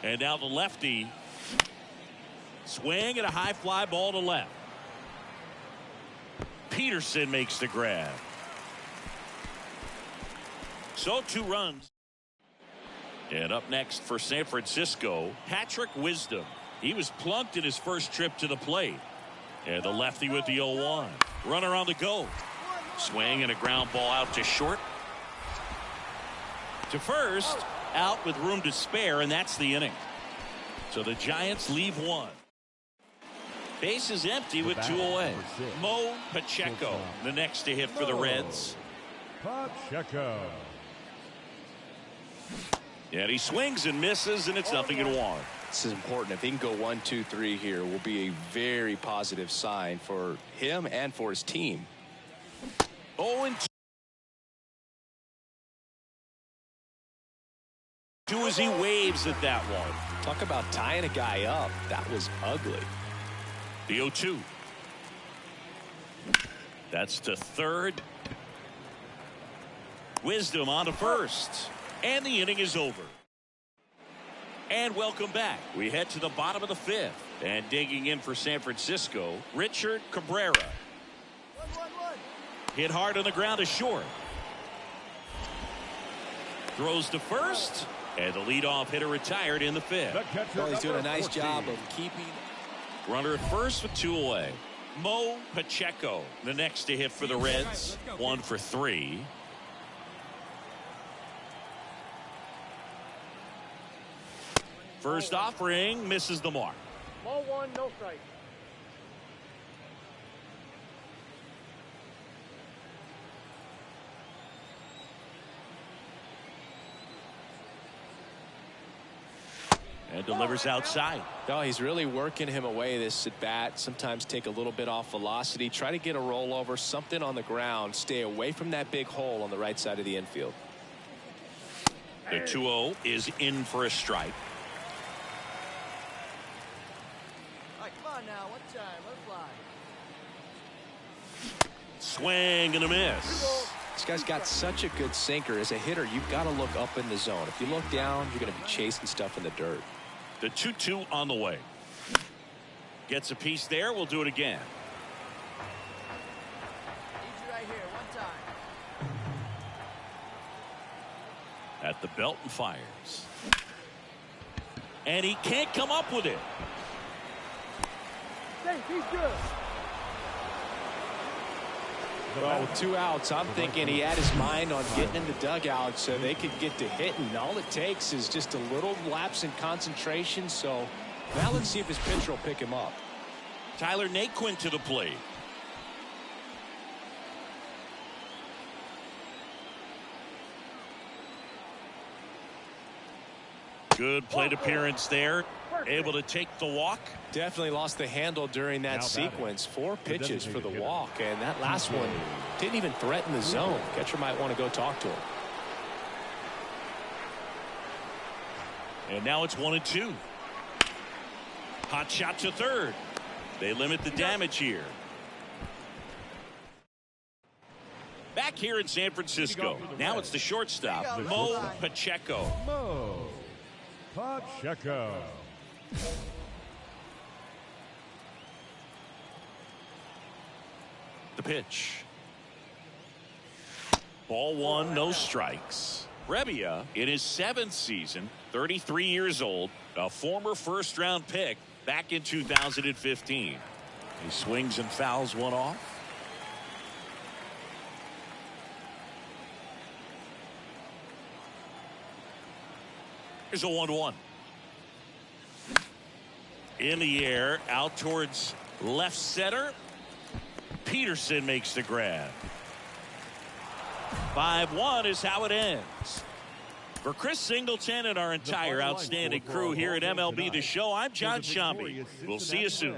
Speaker 1: And now the lefty. Swing and a high fly ball to left. Peterson makes the grab. So 2 runs. And up next for San Francisco, Patrick Wisdom. He was plunked in his first trip to the plate. And the lefty with the 0-1. Runner on the go. Swing and a ground ball out to short. To first, out with room to spare, and that's the inning. So the Giants leave one. Base is empty with 2 away. Mo Pacheco, the next to hit for the Reds.
Speaker 3: Pacheco.
Speaker 1: And he swings and misses, and it's 0-1.
Speaker 2: This is important. If he can go 1, 2, 3 here, will be a very positive sign for him and for his team.
Speaker 1: 0-2 as he waves at that one.
Speaker 2: Talk about tying a guy up. That was ugly.
Speaker 1: The 0-2. That's to third. Wisdom on to first. And the inning is over. And welcome back. We head to the bottom of the 5th. And digging in for San Francisco, Richard Cabrera. Hit hard on the ground to short. Throws to first. And the leadoff hitter retired in the 5th.
Speaker 2: Well, he's doing a nice job of keeping.
Speaker 1: Runner at first with 2 away. Mo Pacheco, the next to hit for the Reds. 1 for 3. First offering misses the mark.
Speaker 6: Ball 1, no strike.
Speaker 1: And delivers outside.
Speaker 2: No, he's really working him away this at bat. Sometimes take a little bit off velocity. Try to get a rollover, something on the ground. Stay away from that big hole on the right side of the infield.
Speaker 1: The 2-0 is in for a strike.
Speaker 5: All right, come on now. One time. Let it fly.
Speaker 1: Swing and a miss.
Speaker 2: This guy's got such a good sinker. As a hitter, you've got to look up in the zone. If you look down, you're going to be chasing stuff in the dirt.
Speaker 1: The 2-2 on the way. Gets a piece there. We'll do it again.
Speaker 5: Need you right here. One time.
Speaker 1: At the belt and fires. And he can't come up with it.
Speaker 6: Hey, he's good.
Speaker 2: Well, with 2 outs, I'm thinking he had his mind on getting in the dugout so they could get to hitting. All it takes is just a little lapse in concentration. So now let's see if his pitcher will pick him up.
Speaker 1: Tyler Naquin to the plate. Good plate appearance there. Able to take the walk.
Speaker 2: Definitely lost the handle during that sequence. 4 pitches for the walk, and that last one didn't even threaten the zone. Catcher might want to go talk to him.
Speaker 1: And now it's 1-2. Hot shot to third. They limit the damage here. Back here in San Francisco. Now it's the shortstop, Mo Pacheco.
Speaker 3: Mo Pacheco.
Speaker 1: The pitch. Ball 1, no strikes. Rebbia in his 7th season, 33 years old, a former first-round pick back in 2015. He swings and fouls one off. Here's a 1-1. In the air, out towards left center. Peterson makes the grab. 5-1 is how it ends. For Chris Singleton and our entire outstanding crew here at MLB The Show, I'm John Shambi. We'll see you soon.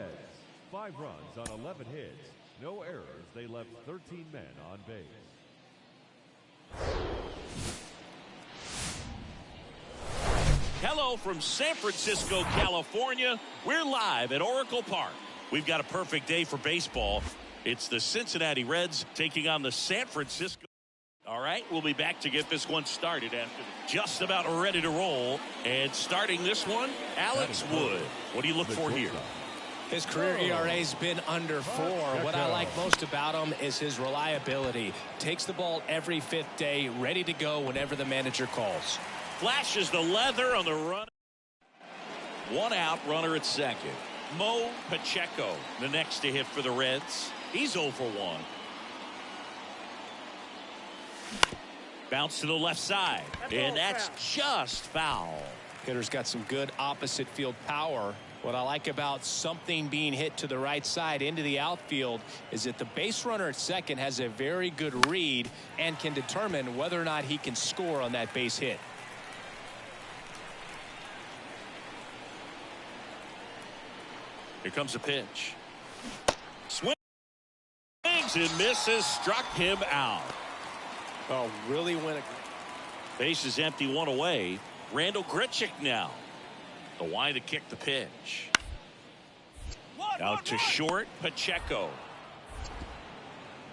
Speaker 3: 5 runs on 11 hits. No errors. They left 13 men on base.
Speaker 1: Hello from San Francisco, California. We're live at Oracle Park. We've got a perfect day for baseball. It's the Cincinnati Reds taking on the San Francisco. All right, we'll be back to get this one started after just about ready to roll. And starting this one, Alex Wood. What do you look for here?
Speaker 2: His career ERA's been under 4. What I like most about him is his reliability. Takes the ball every 5th day, ready to go whenever the manager calls.
Speaker 1: Flashes the leather on the run. One out, runner at second. Mo Pacheco, the next to hit for the Reds. He's 0 for 1. Bounce to the left side, and that's just foul.
Speaker 2: Hitter's got some good opposite field power. What I like about something being hit to the right side into the outfield is that the base runner at second has a very good read and can determine whether or not he can score on that base hit.
Speaker 1: Here comes a pitch. Swings and misses, struck him out.
Speaker 2: Oh, really went.
Speaker 1: Base is empty, one away. Randall Grichuk now. The wind to kick the pitch. Out to short, Pacheco.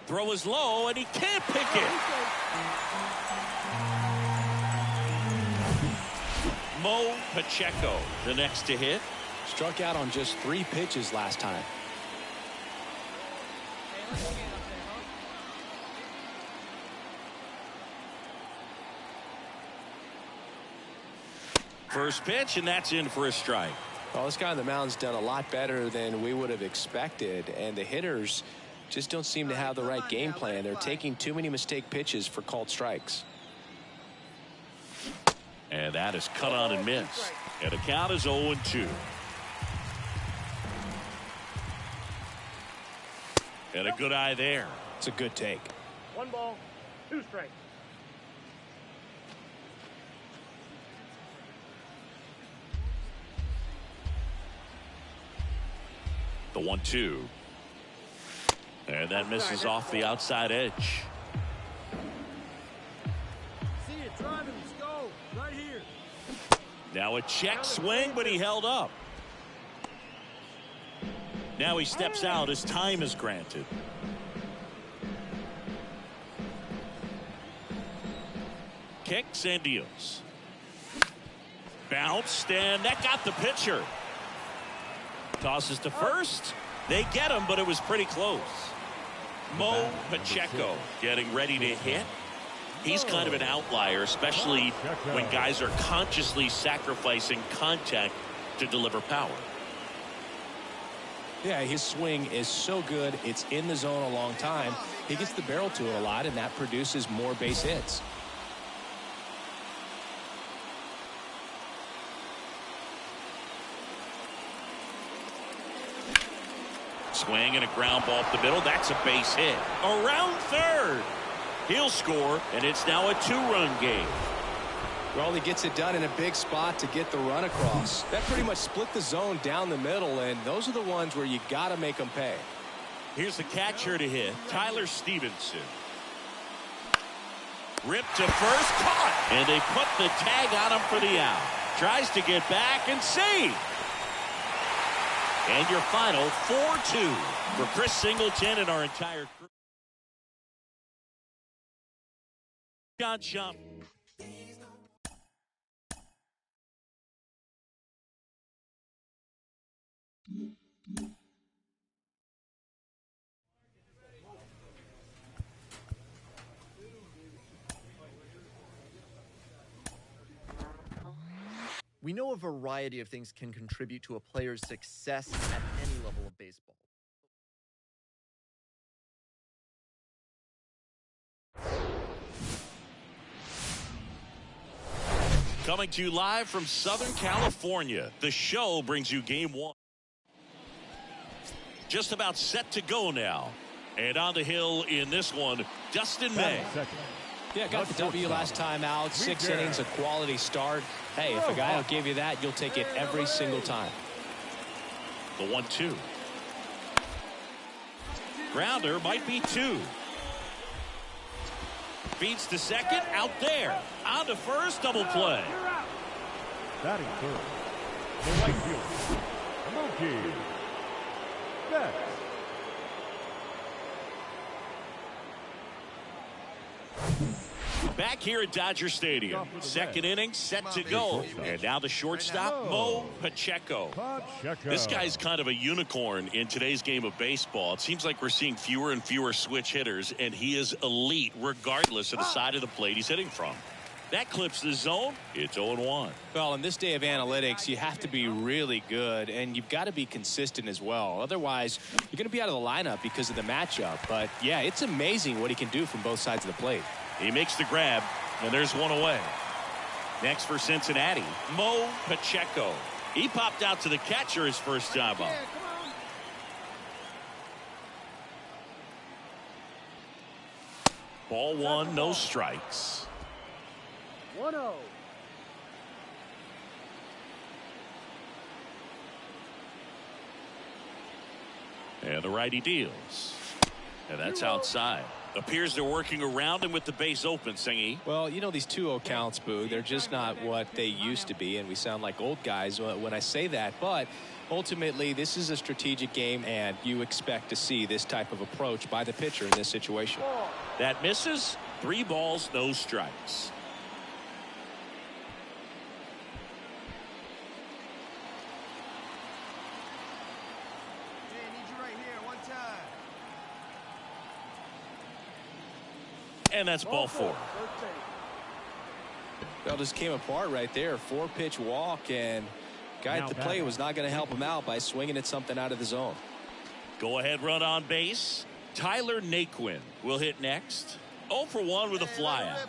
Speaker 1: Throw is low, and he can't pick it. Mo Pacheco, the next to hit.
Speaker 2: Struck out on just 3 pitches last time.
Speaker 1: First pitch, and that's in for a strike.
Speaker 2: Well, this guy on the mound's done a lot better than we would have expected, and the hitters just don't seem to have the right game plan. They're taking too many mistake pitches for called strikes.
Speaker 1: And that is cut on and missed. And the count is 0-2. And a good eye there.
Speaker 2: It's a good take.
Speaker 6: 1 ball, 2 strikes.
Speaker 1: The 1-2. And that misses off the outside edge.
Speaker 6: See it, driving, let's go. Right here.
Speaker 1: Now a check swing, but he held up. Now he steps out as time is granted. Kicks and deals. Bounced, and that got the pitcher. Tosses to first. They get him, but it was pretty close. Mo Pacheco getting ready to hit. He's kind of an outlier, especially when guys are consciously sacrificing contact to deliver power.
Speaker 2: Yeah, his swing is so good. It's in the zone a long time. He gets the barrel to it a lot, and that produces more base hits.
Speaker 1: Swing and a ground ball up the middle. That's a base hit. Around third. He'll score, and it's now a 2-run game.
Speaker 2: Well, he gets it done in a big spot to get the run across. That pretty much split the zone down the middle, and those are the ones where you got to make them pay.
Speaker 1: Here's the catcher to hit, Tyler Stevenson. Ripped to first, caught, and they put the tag on him for the out. Tries to get back and save. And your final 4-2 for Chris Singleton and our entire crew. John Shump.
Speaker 8: We know a variety of things can contribute to a player's success at any level of baseball.
Speaker 1: Coming to you live from Southern California, the show brings you game 1. Just about set to go now. And on the hill in this one, Dustin May.
Speaker 2: Yeah, got the W last time out. 6 innings, a quality start. Hey, if a guy will give you that, you'll take it every single time.
Speaker 1: The 1-2. Grounder might be 2. Feeds to second, out there. On to first, double play.
Speaker 3: Batting third, the right fielder, Mookie Betts.
Speaker 1: Back here at Dodger Stadium. Second inning set to go. And now the shortstop, Mo Pacheco. This guy's kind of a unicorn in today's game of baseball. It seems like we're seeing fewer and fewer switch hitters, and he is elite regardless of the side of the plate he's hitting from. That clips the zone. It's 0-1.
Speaker 2: Well, in this day of analytics, you have to be really good, and you've got to be consistent as well. Otherwise, you're going to be out of the lineup because of the matchup. But, yeah, it's amazing what he can do from both sides of the plate.
Speaker 1: He makes the grab, and there's one away. Next for Cincinnati, Mo Pacheco. He popped out to the catcher his first time up. Ball one, no strikes.
Speaker 6: 1-0.
Speaker 1: And the righty deals. And that's outside. Appears they're working around him with the base open, Singy.
Speaker 2: Well, you know, these 2-0 counts, Boo, they're just not what they used to be, and we sound like old guys when I say that. But ultimately, this is a strategic game, and you expect to see this type of approach by the pitcher in this situation.
Speaker 1: That misses. 3 balls, no strikes. And that's ball 4.
Speaker 2: Well, just came apart right there. 4-pitch walk, and guy at the plate was not going to help him out by swinging at something out of the zone.
Speaker 1: Go ahead run on base. Tyler Naquin will hit next. 0 for 1 with a fly out.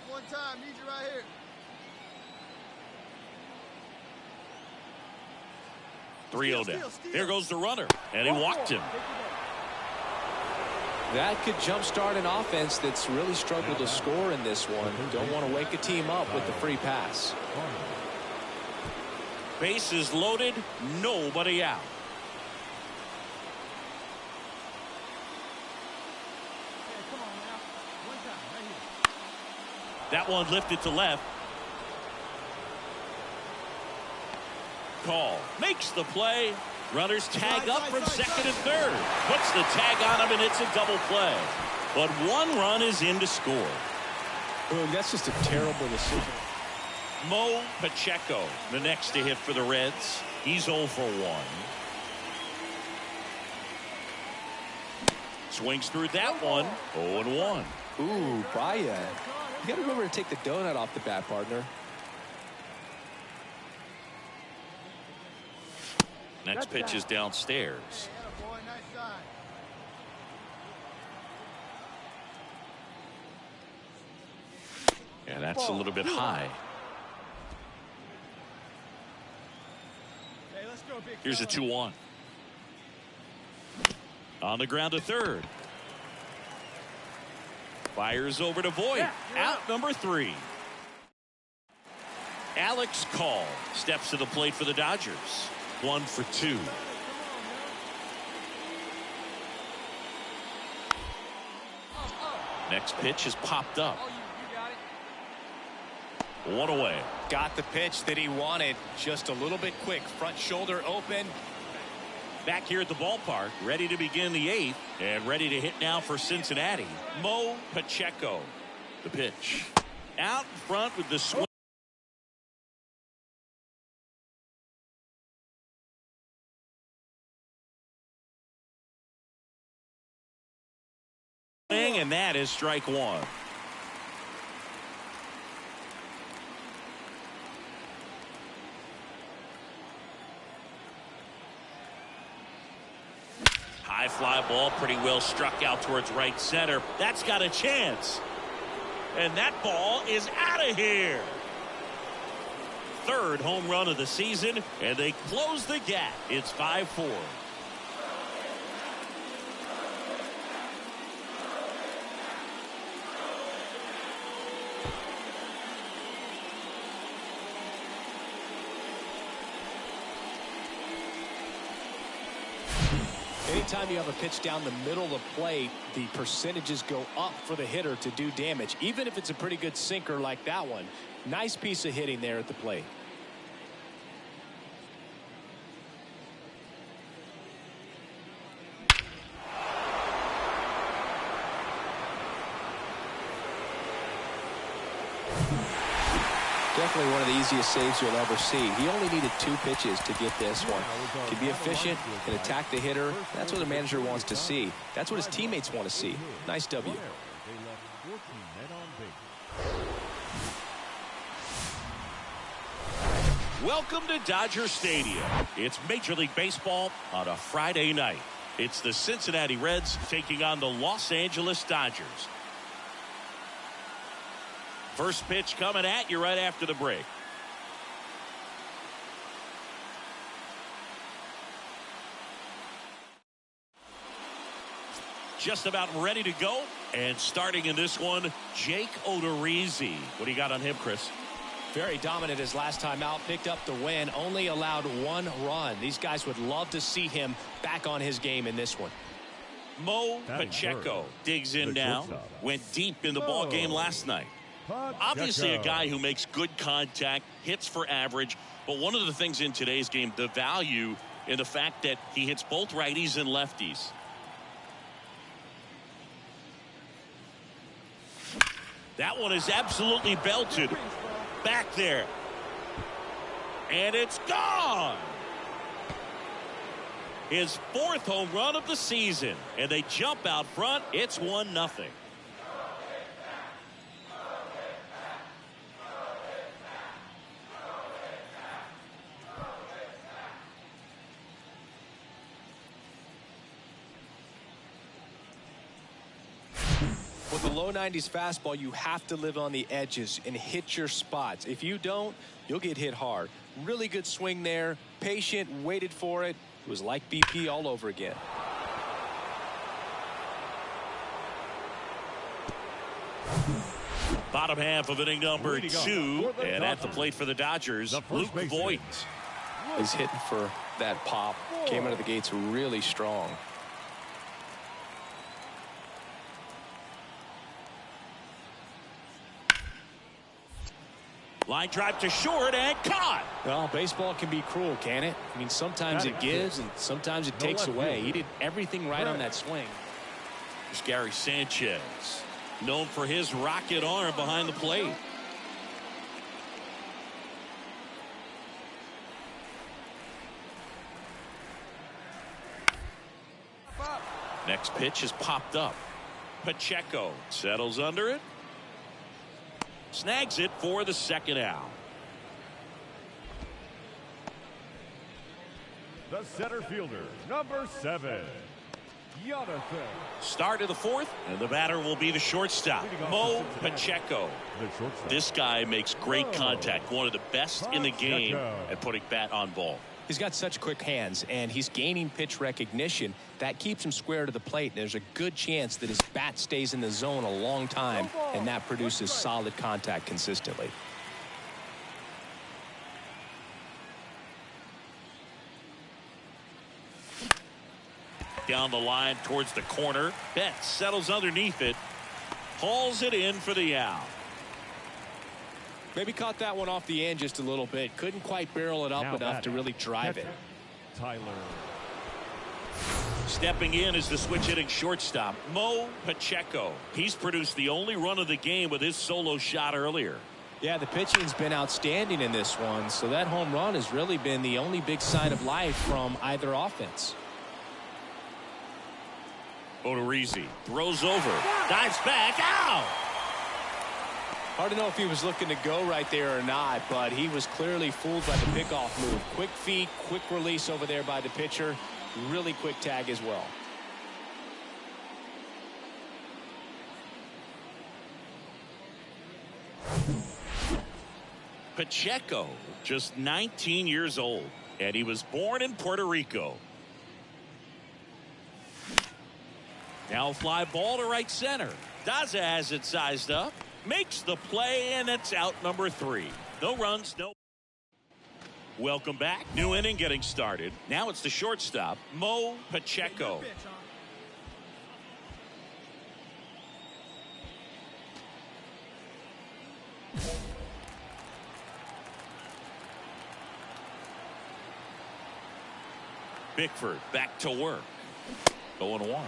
Speaker 1: 3-0 down. Here goes the runner, and he walked him.
Speaker 2: That could jumpstart an offense that's really struggled to score in this one. Don't want to wake a team up with the free pass.
Speaker 1: Bases loaded, nobody out. That one lifted to left. Call makes the play. Runners tag up from second and third. Puts the tag on him, and it's a double play. But 1 run is in to score.
Speaker 2: Boom, that's just a terrible decision.
Speaker 1: Mo Pacheco, the next to hit for the Reds. He's 0 for 1. Swings through that one. 0-1.
Speaker 2: Ooh, Brian. You got to remember to take the donut off the bat, partner.
Speaker 1: Next pitch is downstairs. And that's a little bit high. Here's a 2-1. On the ground to third. Fires over to Voit. Out number 3. Alex Call steps to the plate for the Dodgers. 1 for 2. Next pitch is popped up. 1 away.
Speaker 2: Got the pitch that he wanted. Just a little bit quick. Front shoulder open.
Speaker 1: Back here at the ballpark, ready to begin the 8th, and ready to hit now for Cincinnati. Mo Pacheco. The pitch. Out in front with the swing. And that is strike 1. High fly ball, pretty well struck out towards right center. That's got a chance. And that ball is out of here. 3rd home run of the season, and they close the gap. It's 5-4.
Speaker 2: Anytime you have a pitch down the middle of the plate, the percentages go up for the hitter to do damage, even if it's a pretty good sinker like that one. Nice piece of hitting there at the plate. Definitely one of the easiest saves you'll ever see. He only needed 2 pitches to get this one. To be efficient and attack the hitter, that's what the manager wants to see. That's what his teammates want to see. Nice W.
Speaker 1: Welcome to Dodger Stadium. It's Major League Baseball on a Friday night. It's the Cincinnati Reds taking on the Los Angeles Dodgers. First pitch coming at you right after the break. Just about ready to go. And starting in this one, Jake Odorizzi. What do you got on him, Chris?
Speaker 2: Very dominant his last time out, picked up the win, only allowed 1 run. These guys would love to see him back on his game in this one.
Speaker 1: Mo Pacheco digs in now. Went deep in the ball game last night. Obviously a guy who makes good contact, hits for average, but one of the things in today's game, the value in the fact that he hits both righties and lefties. That one is absolutely belted. Back there. And it's gone. His 4th home run of the season. And they jump out front. It's 1-0.
Speaker 2: With the low 90s fastball, you have to live on the edges and hit your spots. If you don't, you'll get hit hard. Really good swing there. Patient, waited for it. It was like BP all over again.
Speaker 1: Bottom half of inning number 2. And at the plate for the Dodgers, Luke Voigt.
Speaker 2: He's hitting for that pop. Came out of the gates really strong.
Speaker 1: Line drive to short and caught.
Speaker 2: Well, baseball can be cruel, can it? I mean, sometimes it gives and sometimes it takes away. He did everything right on that swing.
Speaker 1: Here's Gary Sanchez, known for his rocket arm behind the plate. Next pitch is popped up. Pacheco settles under it. Snags it for the 2nd out.
Speaker 3: The center fielder, number 7, Jonathan.
Speaker 1: Start of the 4th, and the batter will be the shortstop, Mo Pacheco. This guy makes great contact, one of the best in the game at putting bat on ball.
Speaker 2: He's got such quick hands, and he's gaining pitch recognition. That keeps him square to the plate, and there's a good chance that his bat stays in the zone a long time, and that produces solid contact consistently.
Speaker 1: Down the line towards the corner. Betts settles underneath it. Hauls it in for the out.
Speaker 2: Maybe caught that one off the end just a little bit. Couldn't quite barrel it up enough to really drive it.
Speaker 3: Tyler.
Speaker 1: Stepping in is the switch hitting shortstop, Mo Pacheco. He's produced the only run of the game with his solo shot earlier.
Speaker 2: Yeah, the pitching's been outstanding in this one, so that home run has really been the only big sign of life from either offense.
Speaker 1: Odorizzi throws over, dives back, out!
Speaker 2: Hard to know if he was looking to go right there or not, but he was clearly fooled by the pickoff move. Quick feet, quick release over there by the pitcher. Really quick tag as well.
Speaker 1: Pacheco, just 19 years old, and he was born in Puerto Rico. Now fly ball to right center. Daza has it sized up, makes the play, and it's out number 3. No runs, no. Welcome back. New inning getting started. Now it's the shortstop, Mo Pacheco. Bickford back to work. 0-1.
Speaker 6: 0-1.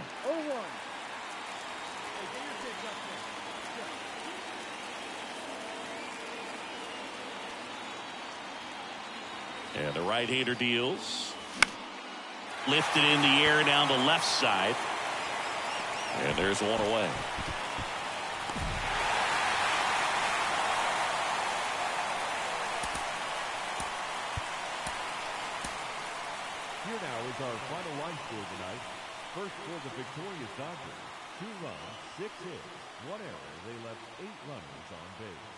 Speaker 1: And the right-hander deals. Lifted in the air down the left side. And there's one away.
Speaker 3: Here now is our final line score tonight. First for the victorious Dodgers, 2 runs, 6 hits, 1 error. They left 8 runners on base.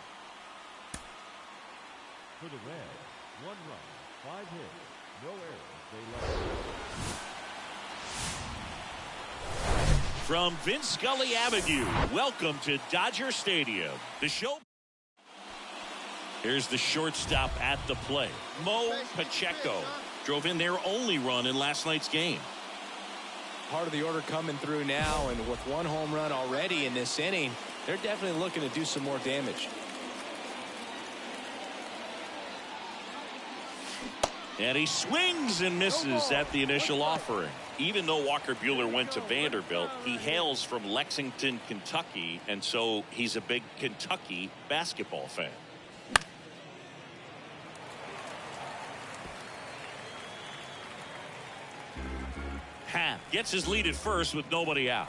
Speaker 3: For the Reds, 1 run, 5 hits, no errors. They left.
Speaker 1: From Vince Scully Avenue, welcome to Dodger Stadium. The show. Here's the shortstop at the plate. Mo Pacheco drove in their only run in last night's game.
Speaker 2: Part of the order coming through now, and with 1 home run already in this inning, they're definitely looking to do some more damage.
Speaker 1: And he swings and misses at the initial offering. Even though Walker Buehler went to Vanderbilt, he hails from Lexington, Kentucky, and so he's a big Kentucky basketball fan. Happ gets his lead at first with nobody out.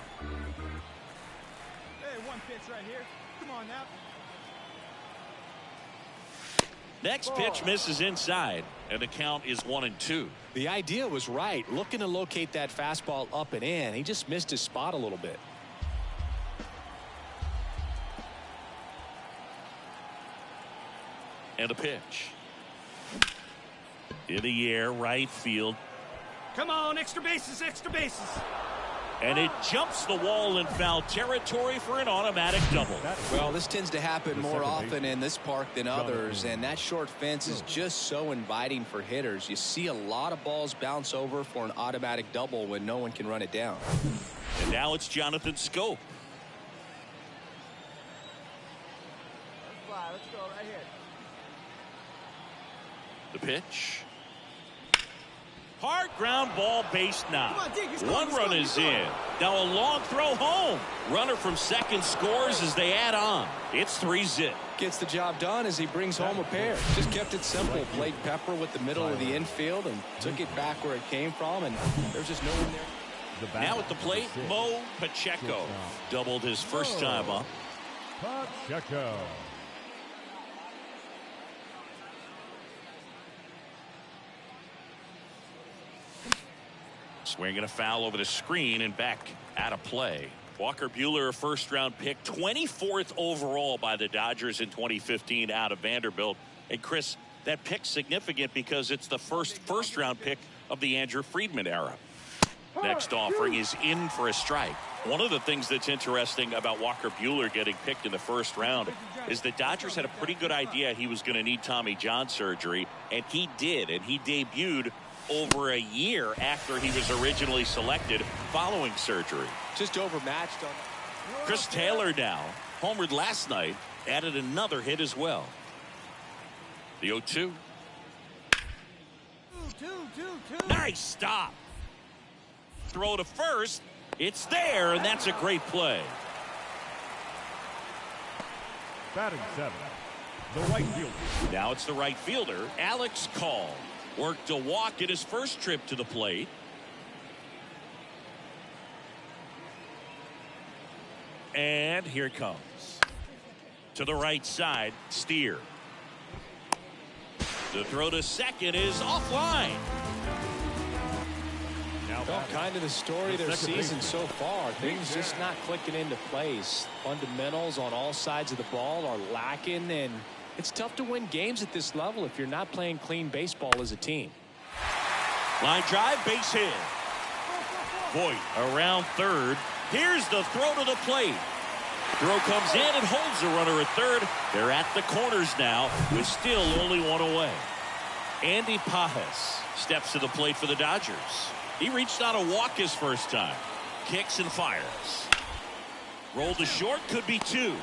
Speaker 6: Hey, 1 pitch right here. Come on now.
Speaker 1: Next pitch misses inside, and the count is 1-2.
Speaker 2: The idea was right, looking to locate that fastball up and in. He just missed his spot a little bit.
Speaker 1: And a pitch. In the air, right field.
Speaker 6: Come on, extra bases, extra bases.
Speaker 1: And it jumps the wall in foul territory for an automatic double.
Speaker 2: Well, this tends to happen more often in this park than others, and that short fence is just so inviting for hitters. You see a lot of balls bounce over for an automatic double when no one can run it down.
Speaker 1: And now it's Jonathan Scope.
Speaker 6: Let's fly, let's go right here.
Speaker 1: The pitch. Hard ground ball, base knock.
Speaker 6: Come on, Dig, he's going,
Speaker 1: 1
Speaker 6: he's
Speaker 1: run
Speaker 6: going,
Speaker 1: is
Speaker 6: he's going.
Speaker 1: in. Now a long throw home. Runner from second scores as they add on. It's 3-zip.
Speaker 2: Gets the job done as he brings home a pair. Just kept it simple. Played Pepper with the middle of the infield and took it back where it came from, and there's just no one there.
Speaker 1: Now at the plate, Mo Pacheco doubled his first time up.
Speaker 3: Pacheco.
Speaker 1: Swinging a foul over the screen and back out of play. Walker Buehler, a first-round pick, 24th overall by the Dodgers in 2015 out of Vanderbilt. And Chris, that pick's significant because it's the first-round pick of the Andrew Friedman era. Next offering is in for a strike. One of the things that's interesting about Walker Buehler getting picked in the first round is the Dodgers had a pretty good idea he was going to need Tommy John surgery, and he did, and he debuted over a year after he was originally selected following surgery.
Speaker 2: Just overmatched on.
Speaker 1: Chris Taylor now homered last night, added another hit as well. The 0-2.
Speaker 6: Two.
Speaker 1: Nice stop. Throw to first. It's there, and that's a great play.
Speaker 3: Batting 7, the right fielder.
Speaker 1: Now it's the right fielder, Alex Call. Worked a walk at his first trip to the plate. And here it comes. To the right side, Steer. The throw to second is offline.
Speaker 2: Well, kind of the story of their season so far. Things just not clicking into place. Fundamentals on all sides of the ball are lacking, and it's tough to win games at this level if you're not playing clean baseball as a team.
Speaker 1: Line drive, base hit. Voit around third. Here's the throw to the plate. Throw comes in and holds the runner at third. They're at the corners now with still only 1 away. Andy Pajes steps to the plate for the Dodgers. He reached out a walk his first time. Kicks and fires. Roll to short, could be 2.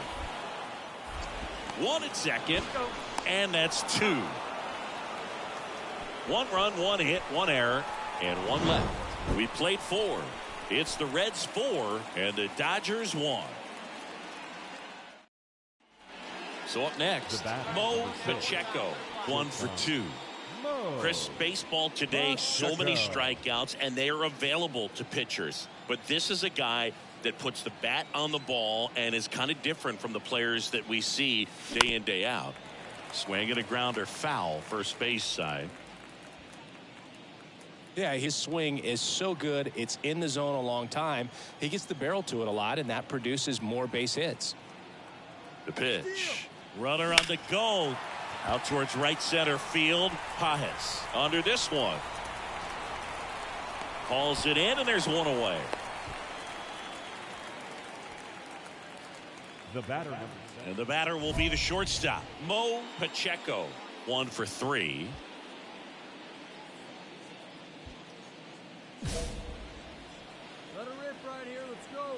Speaker 1: 1 at second, and that's 2. 1 run, 1 hit, 1 error, and 1 left. We played 4. It's the Reds 4 and the Dodgers 1. So up next, Mo Pacheco, 1 for 2. Chris, baseball today, so many strikeouts, and they are available to pitchers. But this is a guy that puts the bat on the ball and is kind of different from the players that we see day in, day out. Swing and a grounder, foul, first base side.
Speaker 2: Yeah, his swing is so good. It's in the zone a long time. He gets the barrel to it a lot, and that produces more base hits.
Speaker 1: The pitch. Runner on the go. Out towards right center field. Pajes under this one. Calls it in, and there's one away.
Speaker 3: The batter, number 7.
Speaker 1: And the batter will be the shortstop, Mo Pacheco. 1 for 3.
Speaker 6: Let her rip right here. Let's go.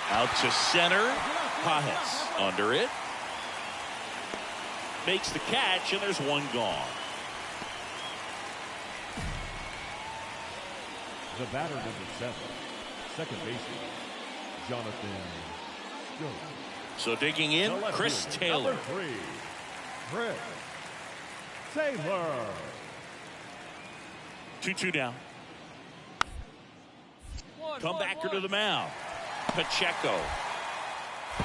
Speaker 1: Out to center. Pajes under it. Makes the catch, and there's one gone.
Speaker 3: The batter, number 7. Second baseman, Jonathan Schoen.
Speaker 1: So digging in,
Speaker 3: The left
Speaker 1: Chris
Speaker 3: fielder,
Speaker 1: Taylor.
Speaker 3: number 3, Chris Taylor.
Speaker 1: 2-2 down. Comebacker to the mound. Pacheco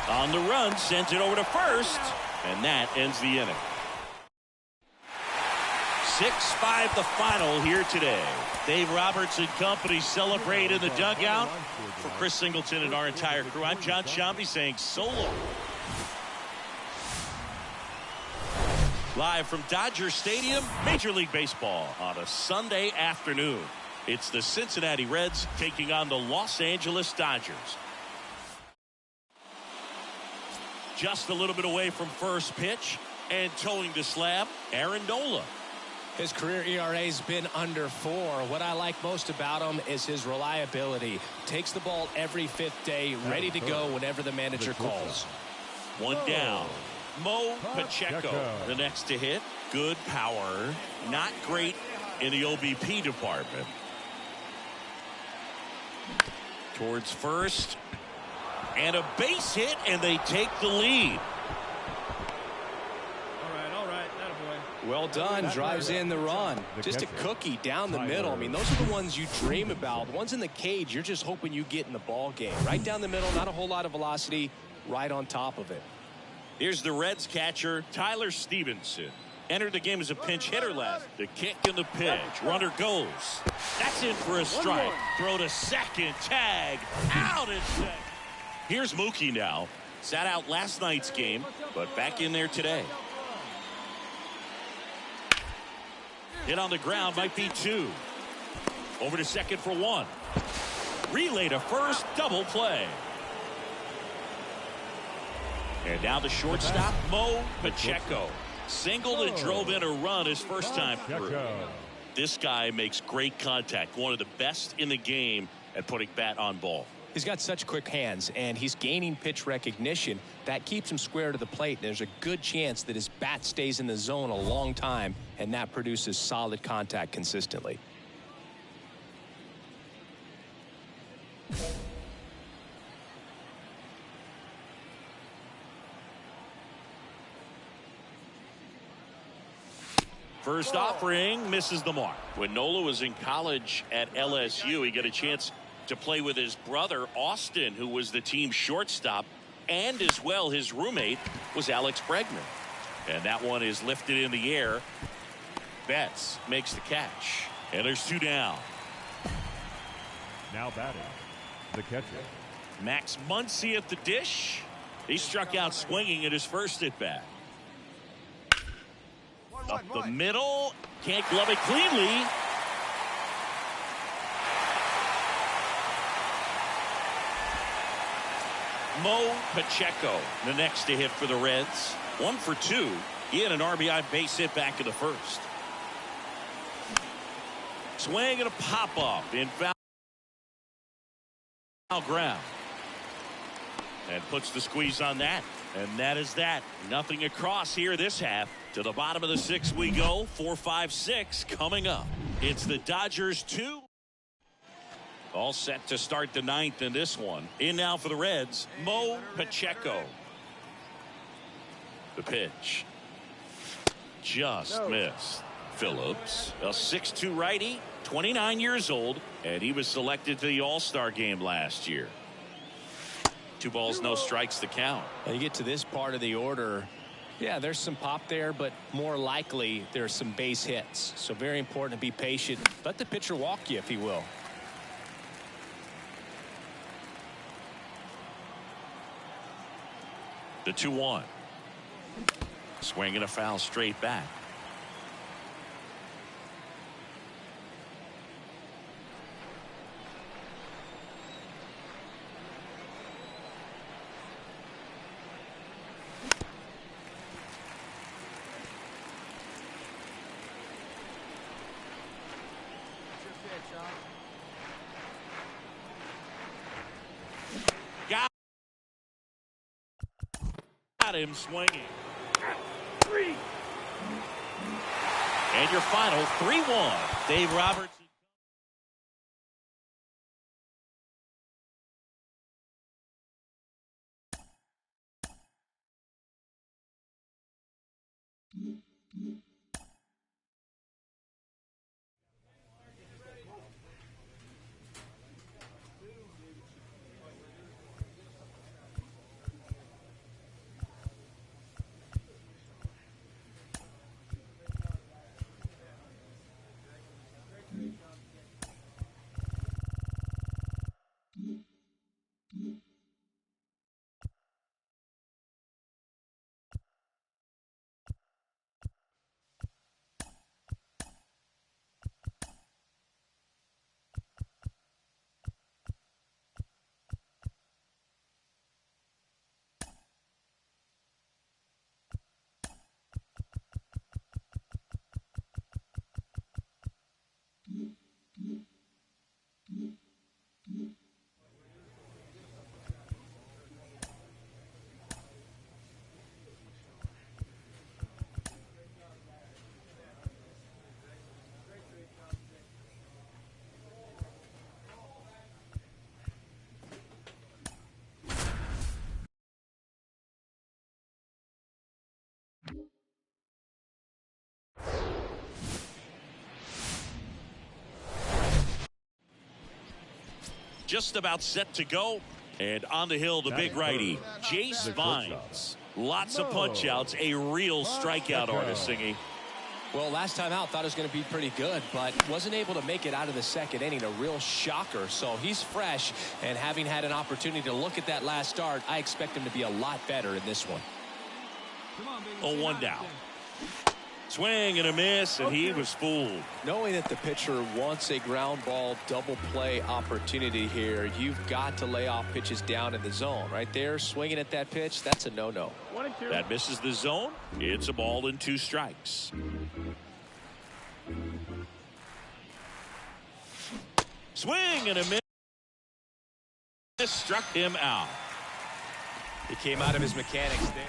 Speaker 1: on the run, sends it over to first, and that ends the inning. 6-5 the final here today. Dave Roberts and company celebrate in the dugout. For Chris Singleton and our entire crew, I'm John Shambi saying so long. Live from Dodger Stadium, Major League Baseball on a Sunday afternoon. It's the Cincinnati Reds taking on the Los Angeles Dodgers. Just a little bit away from first pitch and towing the slab, Aaron Nola.
Speaker 2: His career ERA's been under 4. What I like most about him is his reliability. Takes the ball every 5th day, ready to go whenever the manager calls.
Speaker 1: One down. Mo Pacheco, the next to hit. Good power. Not great in the OBP department. Towards first. And a base hit, and they take the lead.
Speaker 6: All right, attaboy.
Speaker 2: Well done. Drives in the run. Just a cookie down the middle. I mean, those are the ones you dream about. The ones in the cage, you're just hoping you get in the ball game. Right down the middle, not a whole lot of velocity, right on top of it.
Speaker 1: Here's the Reds catcher, Tyler Stevenson. Entered the game as a pinch hitter last. The kick and the pitch. Runner goes. That's in for a strike. Throw to second. Tag. Out at second. Here's Mookie now. Sat out last night's game, but back in there today. Hit on the ground, might be 2. Over to second for 1. Relay to first, double play. And now the shortstop, Mo Pacheco. Singled and drove in a run his first time through. This guy makes great contact. One of the best in the game at putting bat on ball.
Speaker 2: He's got such quick hands, and he's gaining pitch recognition. That keeps him square to the plate. There's a good chance that his bat stays in the zone a long time, and that produces solid contact consistently.
Speaker 1: First offering misses the mark. When Nola was in college at LSU, he got a chance to play with his brother Austin, who was the team shortstop, and as well his roommate was Alex Bregman. And that one is lifted in the air. Betts makes the catch, and there's 2 down.
Speaker 3: Now batting, the catcher,
Speaker 1: Max Muncy at the dish. He struck out swinging at his first at bat. Up the middle, can't glove it cleanly. Mo Pacheco, the next to hit for the Reds. 1 for 2. He had an RBI base hit back in the first. Swing and a pop up in foul ground. And puts the squeeze on that. And that is that. Nothing across here this half. To the bottom of the 6th we go. 4-5-6 coming up. It's the Dodgers 2. All set to start the 9th in this one. In now for the Reds, Mo Pacheco. The pitch. Just missed. Phillips, a 6'2 righty, 29 years old, and he was selected to the All-Star game last year. 2 balls, no strikes to count.
Speaker 2: Well, you get to this part of the order. Yeah, there's some pop there, but more likely there's some base hits. So very important to be patient. Let the pitcher walk you, if he will.
Speaker 1: The 2-1. Swing and a foul straight back. Got him swinging. 3. And your final 3-1. Dave Roberts. Just about set to go. And on the hill, the big righty, Jace Vines. Lots of punch outs. A real strikeout artist, Singy.
Speaker 2: Well, last time out, thought it was going to be pretty good, but wasn't able to make it out of the second inning. A real shocker. So he's fresh, and having had an opportunity to look at that last start, I expect him to be a lot better in this one.
Speaker 1: 0-1 down. Swing and a miss, and he was fooled.
Speaker 2: Knowing that the pitcher wants a ground ball double play opportunity here, you've got to lay off pitches down in the zone. Right there, swinging at that pitch, that's a no-no.
Speaker 1: That misses the zone. It's a ball and 2 strikes. Swing and a miss. Struck him out.
Speaker 2: He came out of his mechanics there.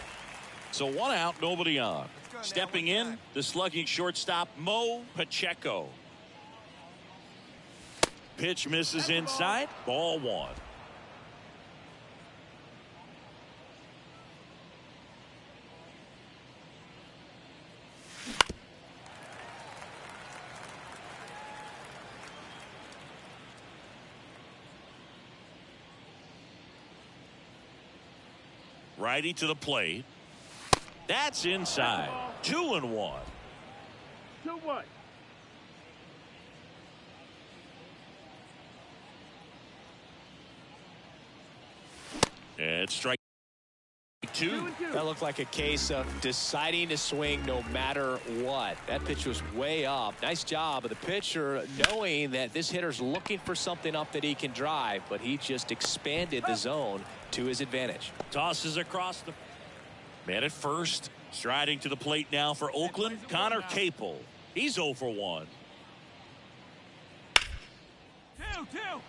Speaker 1: So 1 out, nobody on. Stepping in, the slugging shortstop, Mo Pacheco. Pitch misses inside, ball 1. Righty to the plate. That's inside. 2-1.
Speaker 6: 2-1.
Speaker 1: And strike 2.
Speaker 2: That looked like a case of deciding to swing no matter what. That pitch was way up. Nice job of the pitcher knowing that this hitter's looking for something up that he can drive, but he just expanded the zone to his advantage.
Speaker 1: Tosses across the man at first. Striding to the plate now for Oakland, Connor Capel. He's 0 for 1.
Speaker 6: 2-2.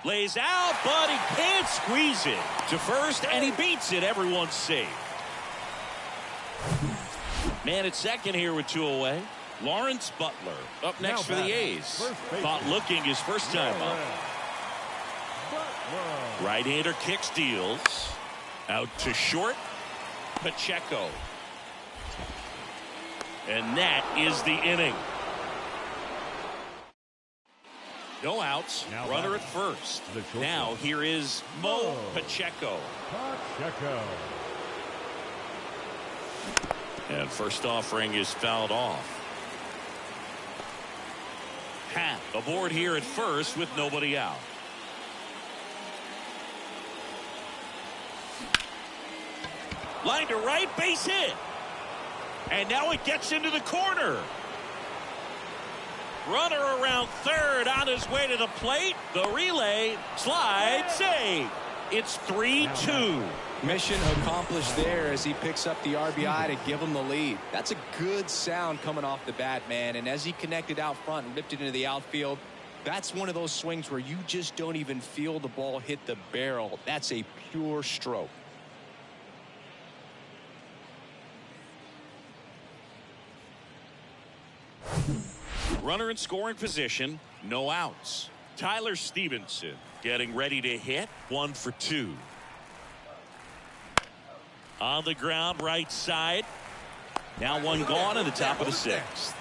Speaker 1: Lays out, but he can't squeeze it to first, and he beats it. Everyone's safe. Man at second here with 2 away. Lawrence Butler up next for the A's. Caught looking his first time up. Right-hander kick steals. Out to short. Pacheco. And that is the inning. No outs.
Speaker 3: Now
Speaker 1: Runner
Speaker 3: batting.
Speaker 1: at first.
Speaker 3: The shortstop.
Speaker 1: Now here is Mo Pacheco.
Speaker 3: Pacheco.
Speaker 1: And first offering is fouled off. Hat aboard here at first with nobody out. Line to right, base hit. And now it gets into the corner. Runner around third on his way to the plate. The relay, slide, save. It's 3-2.
Speaker 2: Mission accomplished there as he picks up the RBI to give him the lead. That's a good sound coming off the bat, man. And as he connected out front and ripped it into the outfield, that's one of those swings where you just don't even feel the ball hit the barrel. That's a pure stroke.
Speaker 1: Runner in scoring position, no outs. Tyler Stevenson getting ready to hit, 1 for 2. On the ground, right side. Now one gone in the top of the 6th.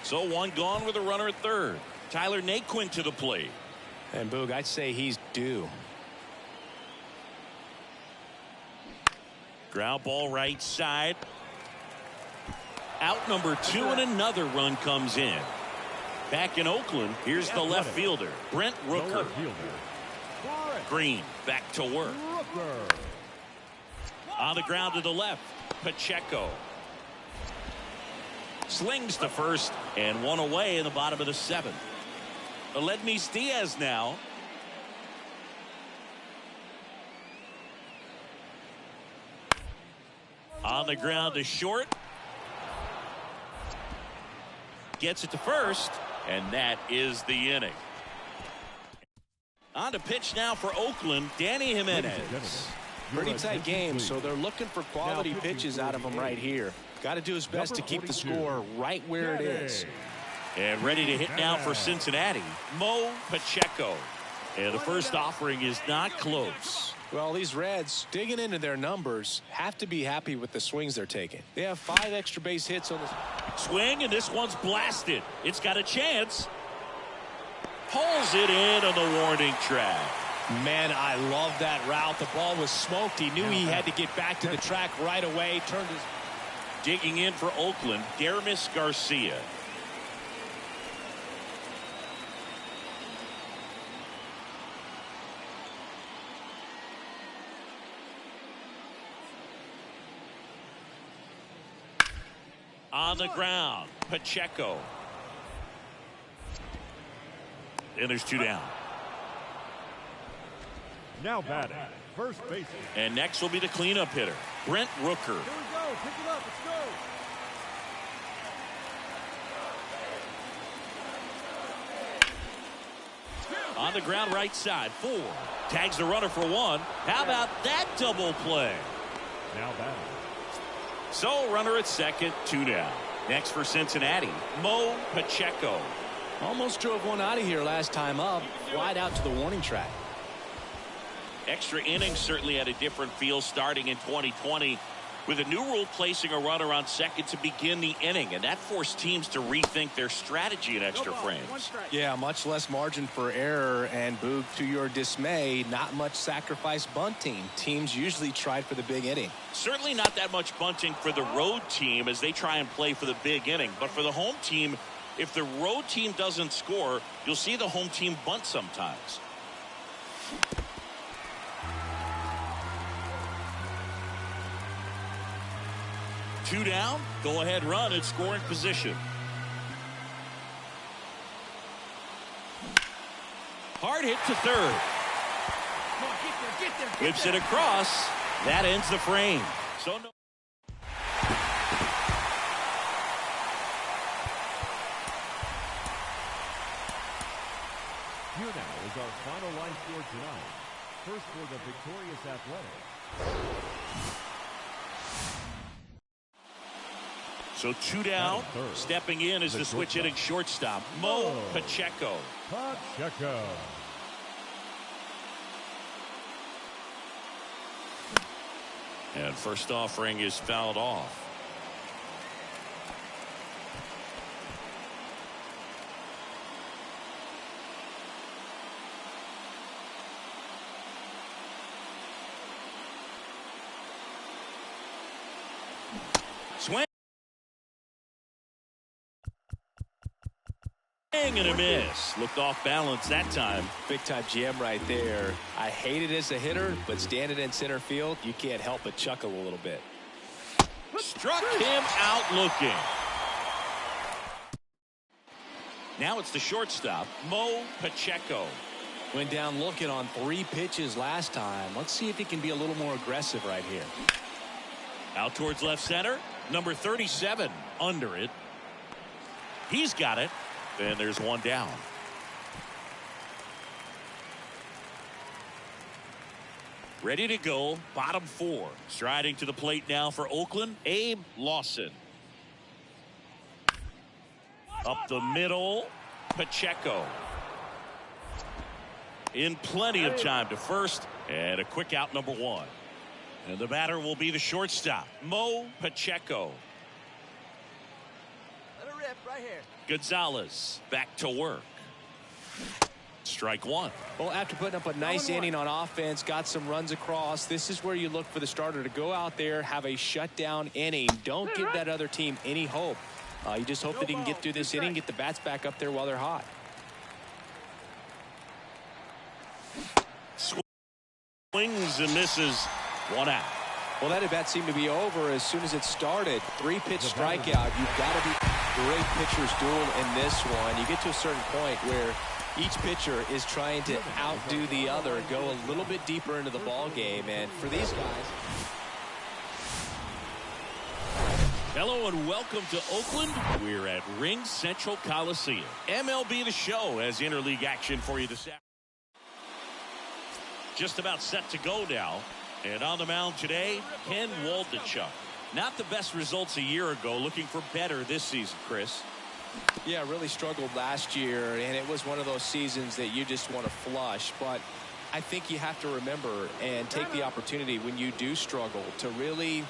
Speaker 1: So one gone with a runner at third. Tyler Naquin to the plate.
Speaker 2: And Boog, I'd say he's due.
Speaker 1: Ground ball right side. Out number 2 and another run comes in. Back in Oakland, here's the left fielder, Brent Rooker. Green back to work. On the ground to the left, Pacheco. Slings to first and one away in the bottom of the 7th. Aledmys Diaz now. On the ground to short. Gets it to first, and that is the inning. On to pitch now for Oakland, Danny Jimenez.
Speaker 2: Pretty tight game, so they're looking for quality pitches out of him right here. Got to do his best to keep the score right where it is.
Speaker 1: And ready to hit now for Cincinnati, Mo Pacheco. And the first offering is not close.
Speaker 2: Well, these Reds, digging into their numbers, have to be happy with the swings they're taking. They have 5 extra base hits on the
Speaker 1: swing, and this one's blasted. It's got a chance. Pulls it in on the warning track.
Speaker 2: Man, I love that route. The ball was smoked. He knew he had to get back to the track right away. Turned his...
Speaker 1: Digging in for Oakland, Dermis Garcia. On the ground, Pacheco. And there's 2 down.
Speaker 3: Now batting, first baseman.
Speaker 1: And next will be the cleanup hitter, Brent Rooker.
Speaker 6: Here we go. Pick it up. Let's go.
Speaker 1: On the ground, right side, 4. Tags the runner for 1. How about that double play?
Speaker 3: Now batting.
Speaker 1: So runner at second, 2 down. Next for Cincinnati, Mo Pacheco.
Speaker 2: Almost drove one out of here last time up. Right out to the warning track.
Speaker 1: Extra innings certainly had a different feel starting in 2020 with a new rule placing a runner on second to begin the inning, and that forced teams to rethink their strategy in extra frames.
Speaker 2: Yeah, much less margin for error, and Boog, to your dismay, not much sacrifice bunting. Teams usually tried for the big inning.
Speaker 1: Certainly not that much bunting for the road team as they try and play for the big inning, but for the home team, if the road team doesn't score, you'll see the home team bunt sometimes. Two down, go ahead run at scoring position. Hard hit to third.
Speaker 6: Come on, get there.
Speaker 1: Whips it across. That ends the frame. So no.
Speaker 3: Here now is our final line score tonight. First for the victorious Athletics.
Speaker 1: So 2 down. Stepping in is the switch hitting shortstop, Mo Pacheco.
Speaker 3: Pacheco.
Speaker 1: And first offering is fouled off. Swing and a miss. Looked off balance that time.
Speaker 2: Big time GM right there. I hate it as a hitter, but standing in center field, you can't help but chuckle a little bit.
Speaker 1: Struck him out looking. Now it's the shortstop, Mo Pacheco.
Speaker 2: Went down looking on 3 pitches last time. Let's see if he can be a little more aggressive right here.
Speaker 1: Out towards left center. Number 37 under it. He's got it. And there's one down. Ready to go. Bottom 4. Striding to the plate now for Oakland, Abe Lawson. Up the middle, Pacheco. In plenty of time to first, and a quick out, number 1. And the batter will be the shortstop, Mo Pacheco.
Speaker 5: Let it rip right here.
Speaker 1: Gonzalez back to work. Strike 1.
Speaker 2: Well, after putting up a nice inning on offense, got some runs across, this is where you look for the starter to go out there, have a shutdown inning. Don't give that other team any hope. You just hope that he can get through this inning, get the bats back up there while they're hot.
Speaker 1: Swings and misses. 1 out.
Speaker 2: Well, that at bat seemed to be over as soon as it started. 3-pitch strikeout. You've got to be great pitcher's duel in this one. You get to a certain point where each pitcher is trying to outdo the other, go a little bit deeper into the ball game, and for these guys.
Speaker 1: Hello and welcome to Oakland. We're at Ring Central Coliseum. MLB The Show has interleague action for you this afternoon. Just about set to go now. And on the mound today, Ken Waldichuk. Not the best results a year ago. Looking for better this season, Chris.
Speaker 2: Yeah, really struggled last year, and it was one of those seasons that you just want to flush. But I think you have to remember and take the opportunity when you do struggle to really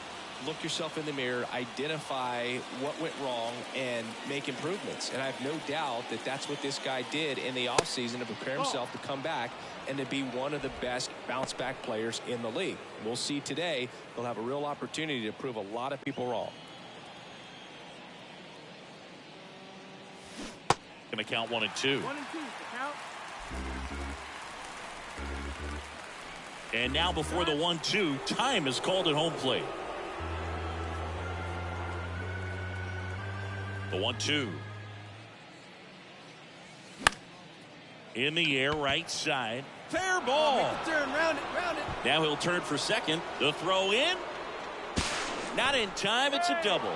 Speaker 2: look yourself in the mirror, identify what went wrong, and make improvements. And I have no doubt that that's what this guy did in the offseason to prepare himself to come back and to be one of the best bounce-back players in the league. We'll see today. He'll have a real opportunity to prove a lot of people wrong.
Speaker 1: Going to count 1 and 2.
Speaker 6: 1 and 2 is the count.
Speaker 1: And now before the 1-2, time is called at home plate. The 1-2. In the air, right side. Fair ball.
Speaker 5: Make the turn, round it, round it.
Speaker 1: Now he'll turn for second. The throw in. Not in time. It's a double.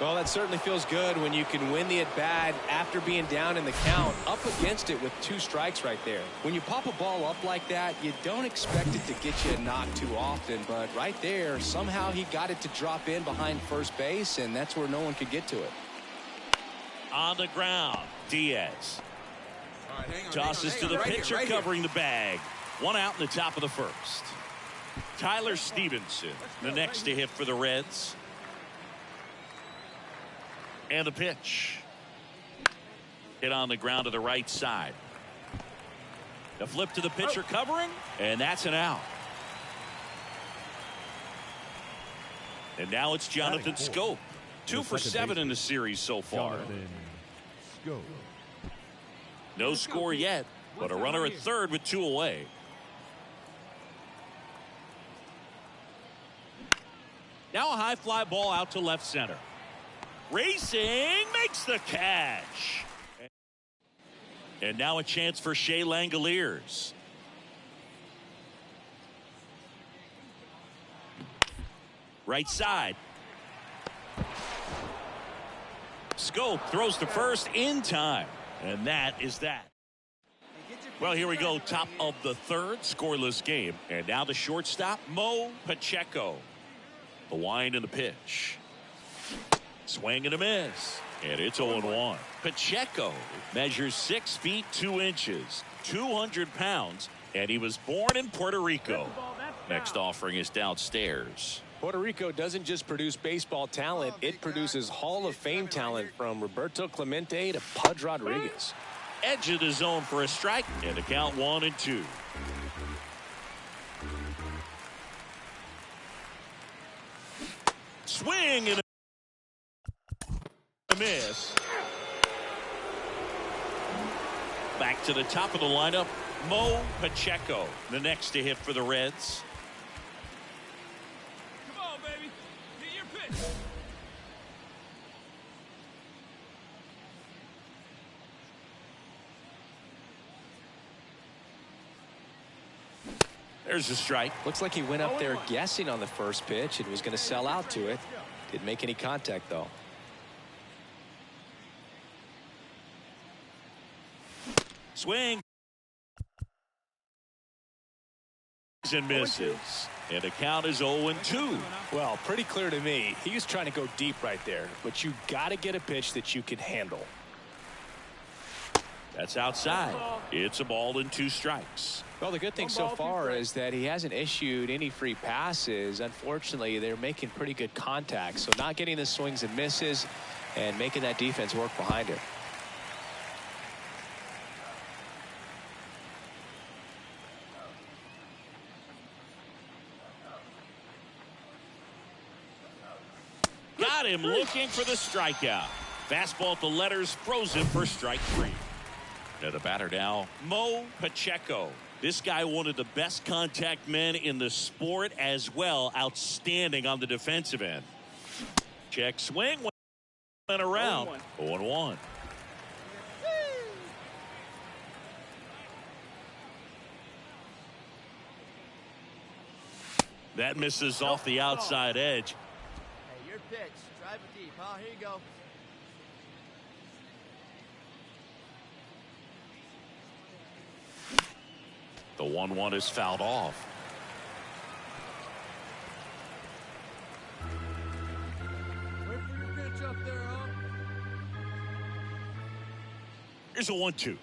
Speaker 2: Well, that certainly feels good when you can win the at-bat after being down in the count, up against it with 2 strikes right there. When you pop a ball up like that, you don't expect it to get you a knock too often, but right there, somehow he got it to drop in behind first base, and that's where no one could get to it.
Speaker 1: On the ground, Diaz. Tosses to the pitcher covering the bag. 1 out in the top of the first. Tyler Stevenson, the next to hit for the Reds. And the pitch. Hit on the ground to the right side. The flip to the pitcher covering, and that's an out. And now it's Jonathan Scope. 2 for 7 in the series so far. No score yet, but a runner at third with 2 away. Now a high fly ball out to left center. Racing makes the catch. And now a chance for Shea Langoliers. Right side. Scope throws to first in time. And that is that. Well, here we go. Top of the third. Scoreless game. And now the shortstop, Mo Pacheco. The wind and the pitch. Swing and a miss. And it's 0-1. Pacheco measures 6 feet 2 inches, 200 pounds, and he was born in Puerto Rico. Next offering is downstairs.
Speaker 2: Puerto Rico doesn't just produce baseball talent, it produces Hall of Fame talent from Roberto Clemente to Pudge Rodriguez.
Speaker 1: Edge of the zone for a strike, and the count 1-2. Swing and a miss. Back to the top of the lineup, Mo Pacheco, the next to hit for the Reds.
Speaker 6: Come on, baby. Get your pitch.
Speaker 1: There's a strike.
Speaker 2: Looks like he went up there guessing on the first pitch and was going to sell out to it. Didn't make any contact, though.
Speaker 1: Swing. And misses. And the count is 0-2.
Speaker 2: Well, pretty clear to me. He was trying to go deep right there. But you got to get a pitch that you can handle.
Speaker 1: That's outside. It's a ball and 2 strikes.
Speaker 2: Well, the good thing so far is that he hasn't issued any free passes. Unfortunately, they're making pretty good contact. So not getting the swings and misses and making that defense work behind him.
Speaker 1: Got him looking for the strikeout. Fastball at the letters, frozen for strike 3. Now the batter now, Mo Pacheco. This guy, one of the best contact men in the sport as well. Outstanding on the defensive end. Check swing, went around. 0-1. That misses off the outside edge.
Speaker 8: Hey, your pitch. Drive it deep, huh? Here you go.
Speaker 1: The 1-1 is fouled off.
Speaker 5: Wait for your pitch up there, huh?
Speaker 1: Here's a 1-2.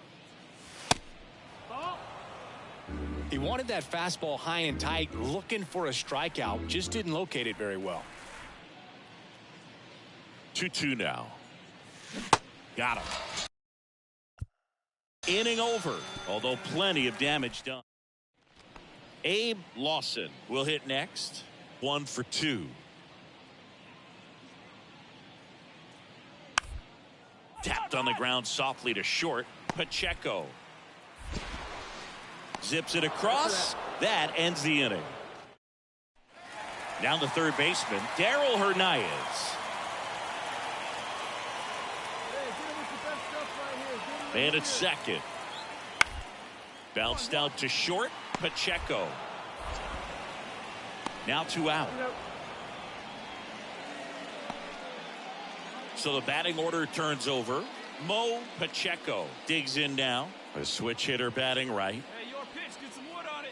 Speaker 2: He wanted that fastball high and tight, looking for a strikeout. Just didn't locate it very well.
Speaker 1: 2-2 now. Got him. Inning over, although plenty of damage done. Abe Lawson will hit next. 1 for 2. Tapped on the ground softly to short. Pacheco zips it across. That ends the inning. Down the third baseman, Darryl Hernandez. And at second. Bounced out to short. Pacheco. Now 2 out. So the batting order turns over. Mo Pacheco digs in now. A switch hitter batting right.
Speaker 6: Hey, your pitch. Get some wood on it.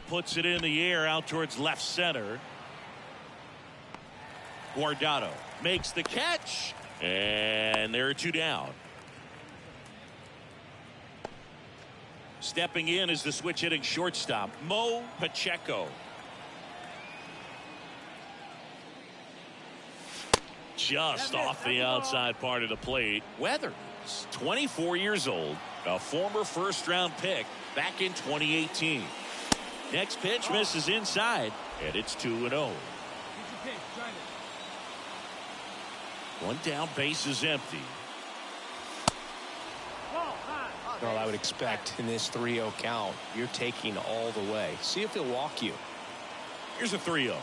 Speaker 1: Puts it in the air out towards left center. Guardado makes the catch. And there are 2 down. Stepping in is the switch hitting shortstop, Mo Pacheco. Just off the outside part of the plate. Weathers, 24 years old, a former first-round pick back in 2018. Next pitch misses inside, and it's 2-0. One down, base is empty.
Speaker 2: Well, I would expect in this 3-0 count, you're taking all the way. See if he'll walk you.
Speaker 1: Here's a 3-0.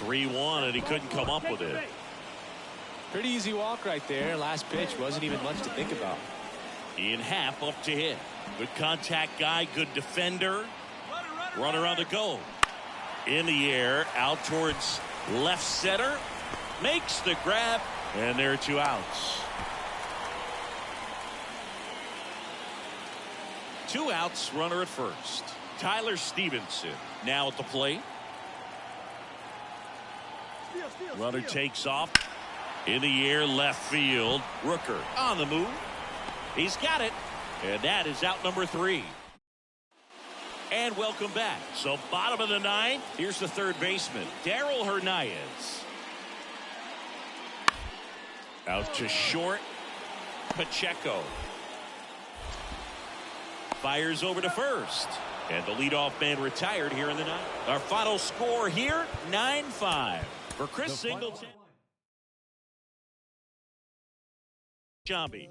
Speaker 1: And he couldn't come up with it.
Speaker 2: Pretty easy walk right there. Last pitch wasn't even much to think about.
Speaker 1: Ian Happ up to hit. Good contact guy, good defender. Runner on the go. In the air, out towards left center. Makes the grab, and there are 2 outs. 2 outs, runner at first. Tyler Stevenson now at the plate. Runner takes off. In the air, left field. Rooker on the move. He's got it. And that is out number 3. And welcome back. So bottom of the 9th. Here's the third baseman, Darryl Hernandez. Out to short. Pacheco fires over to first. And the leadoff man retired here in the ninth. Our final score here, 9-5. For Chris Singleton. Jambi.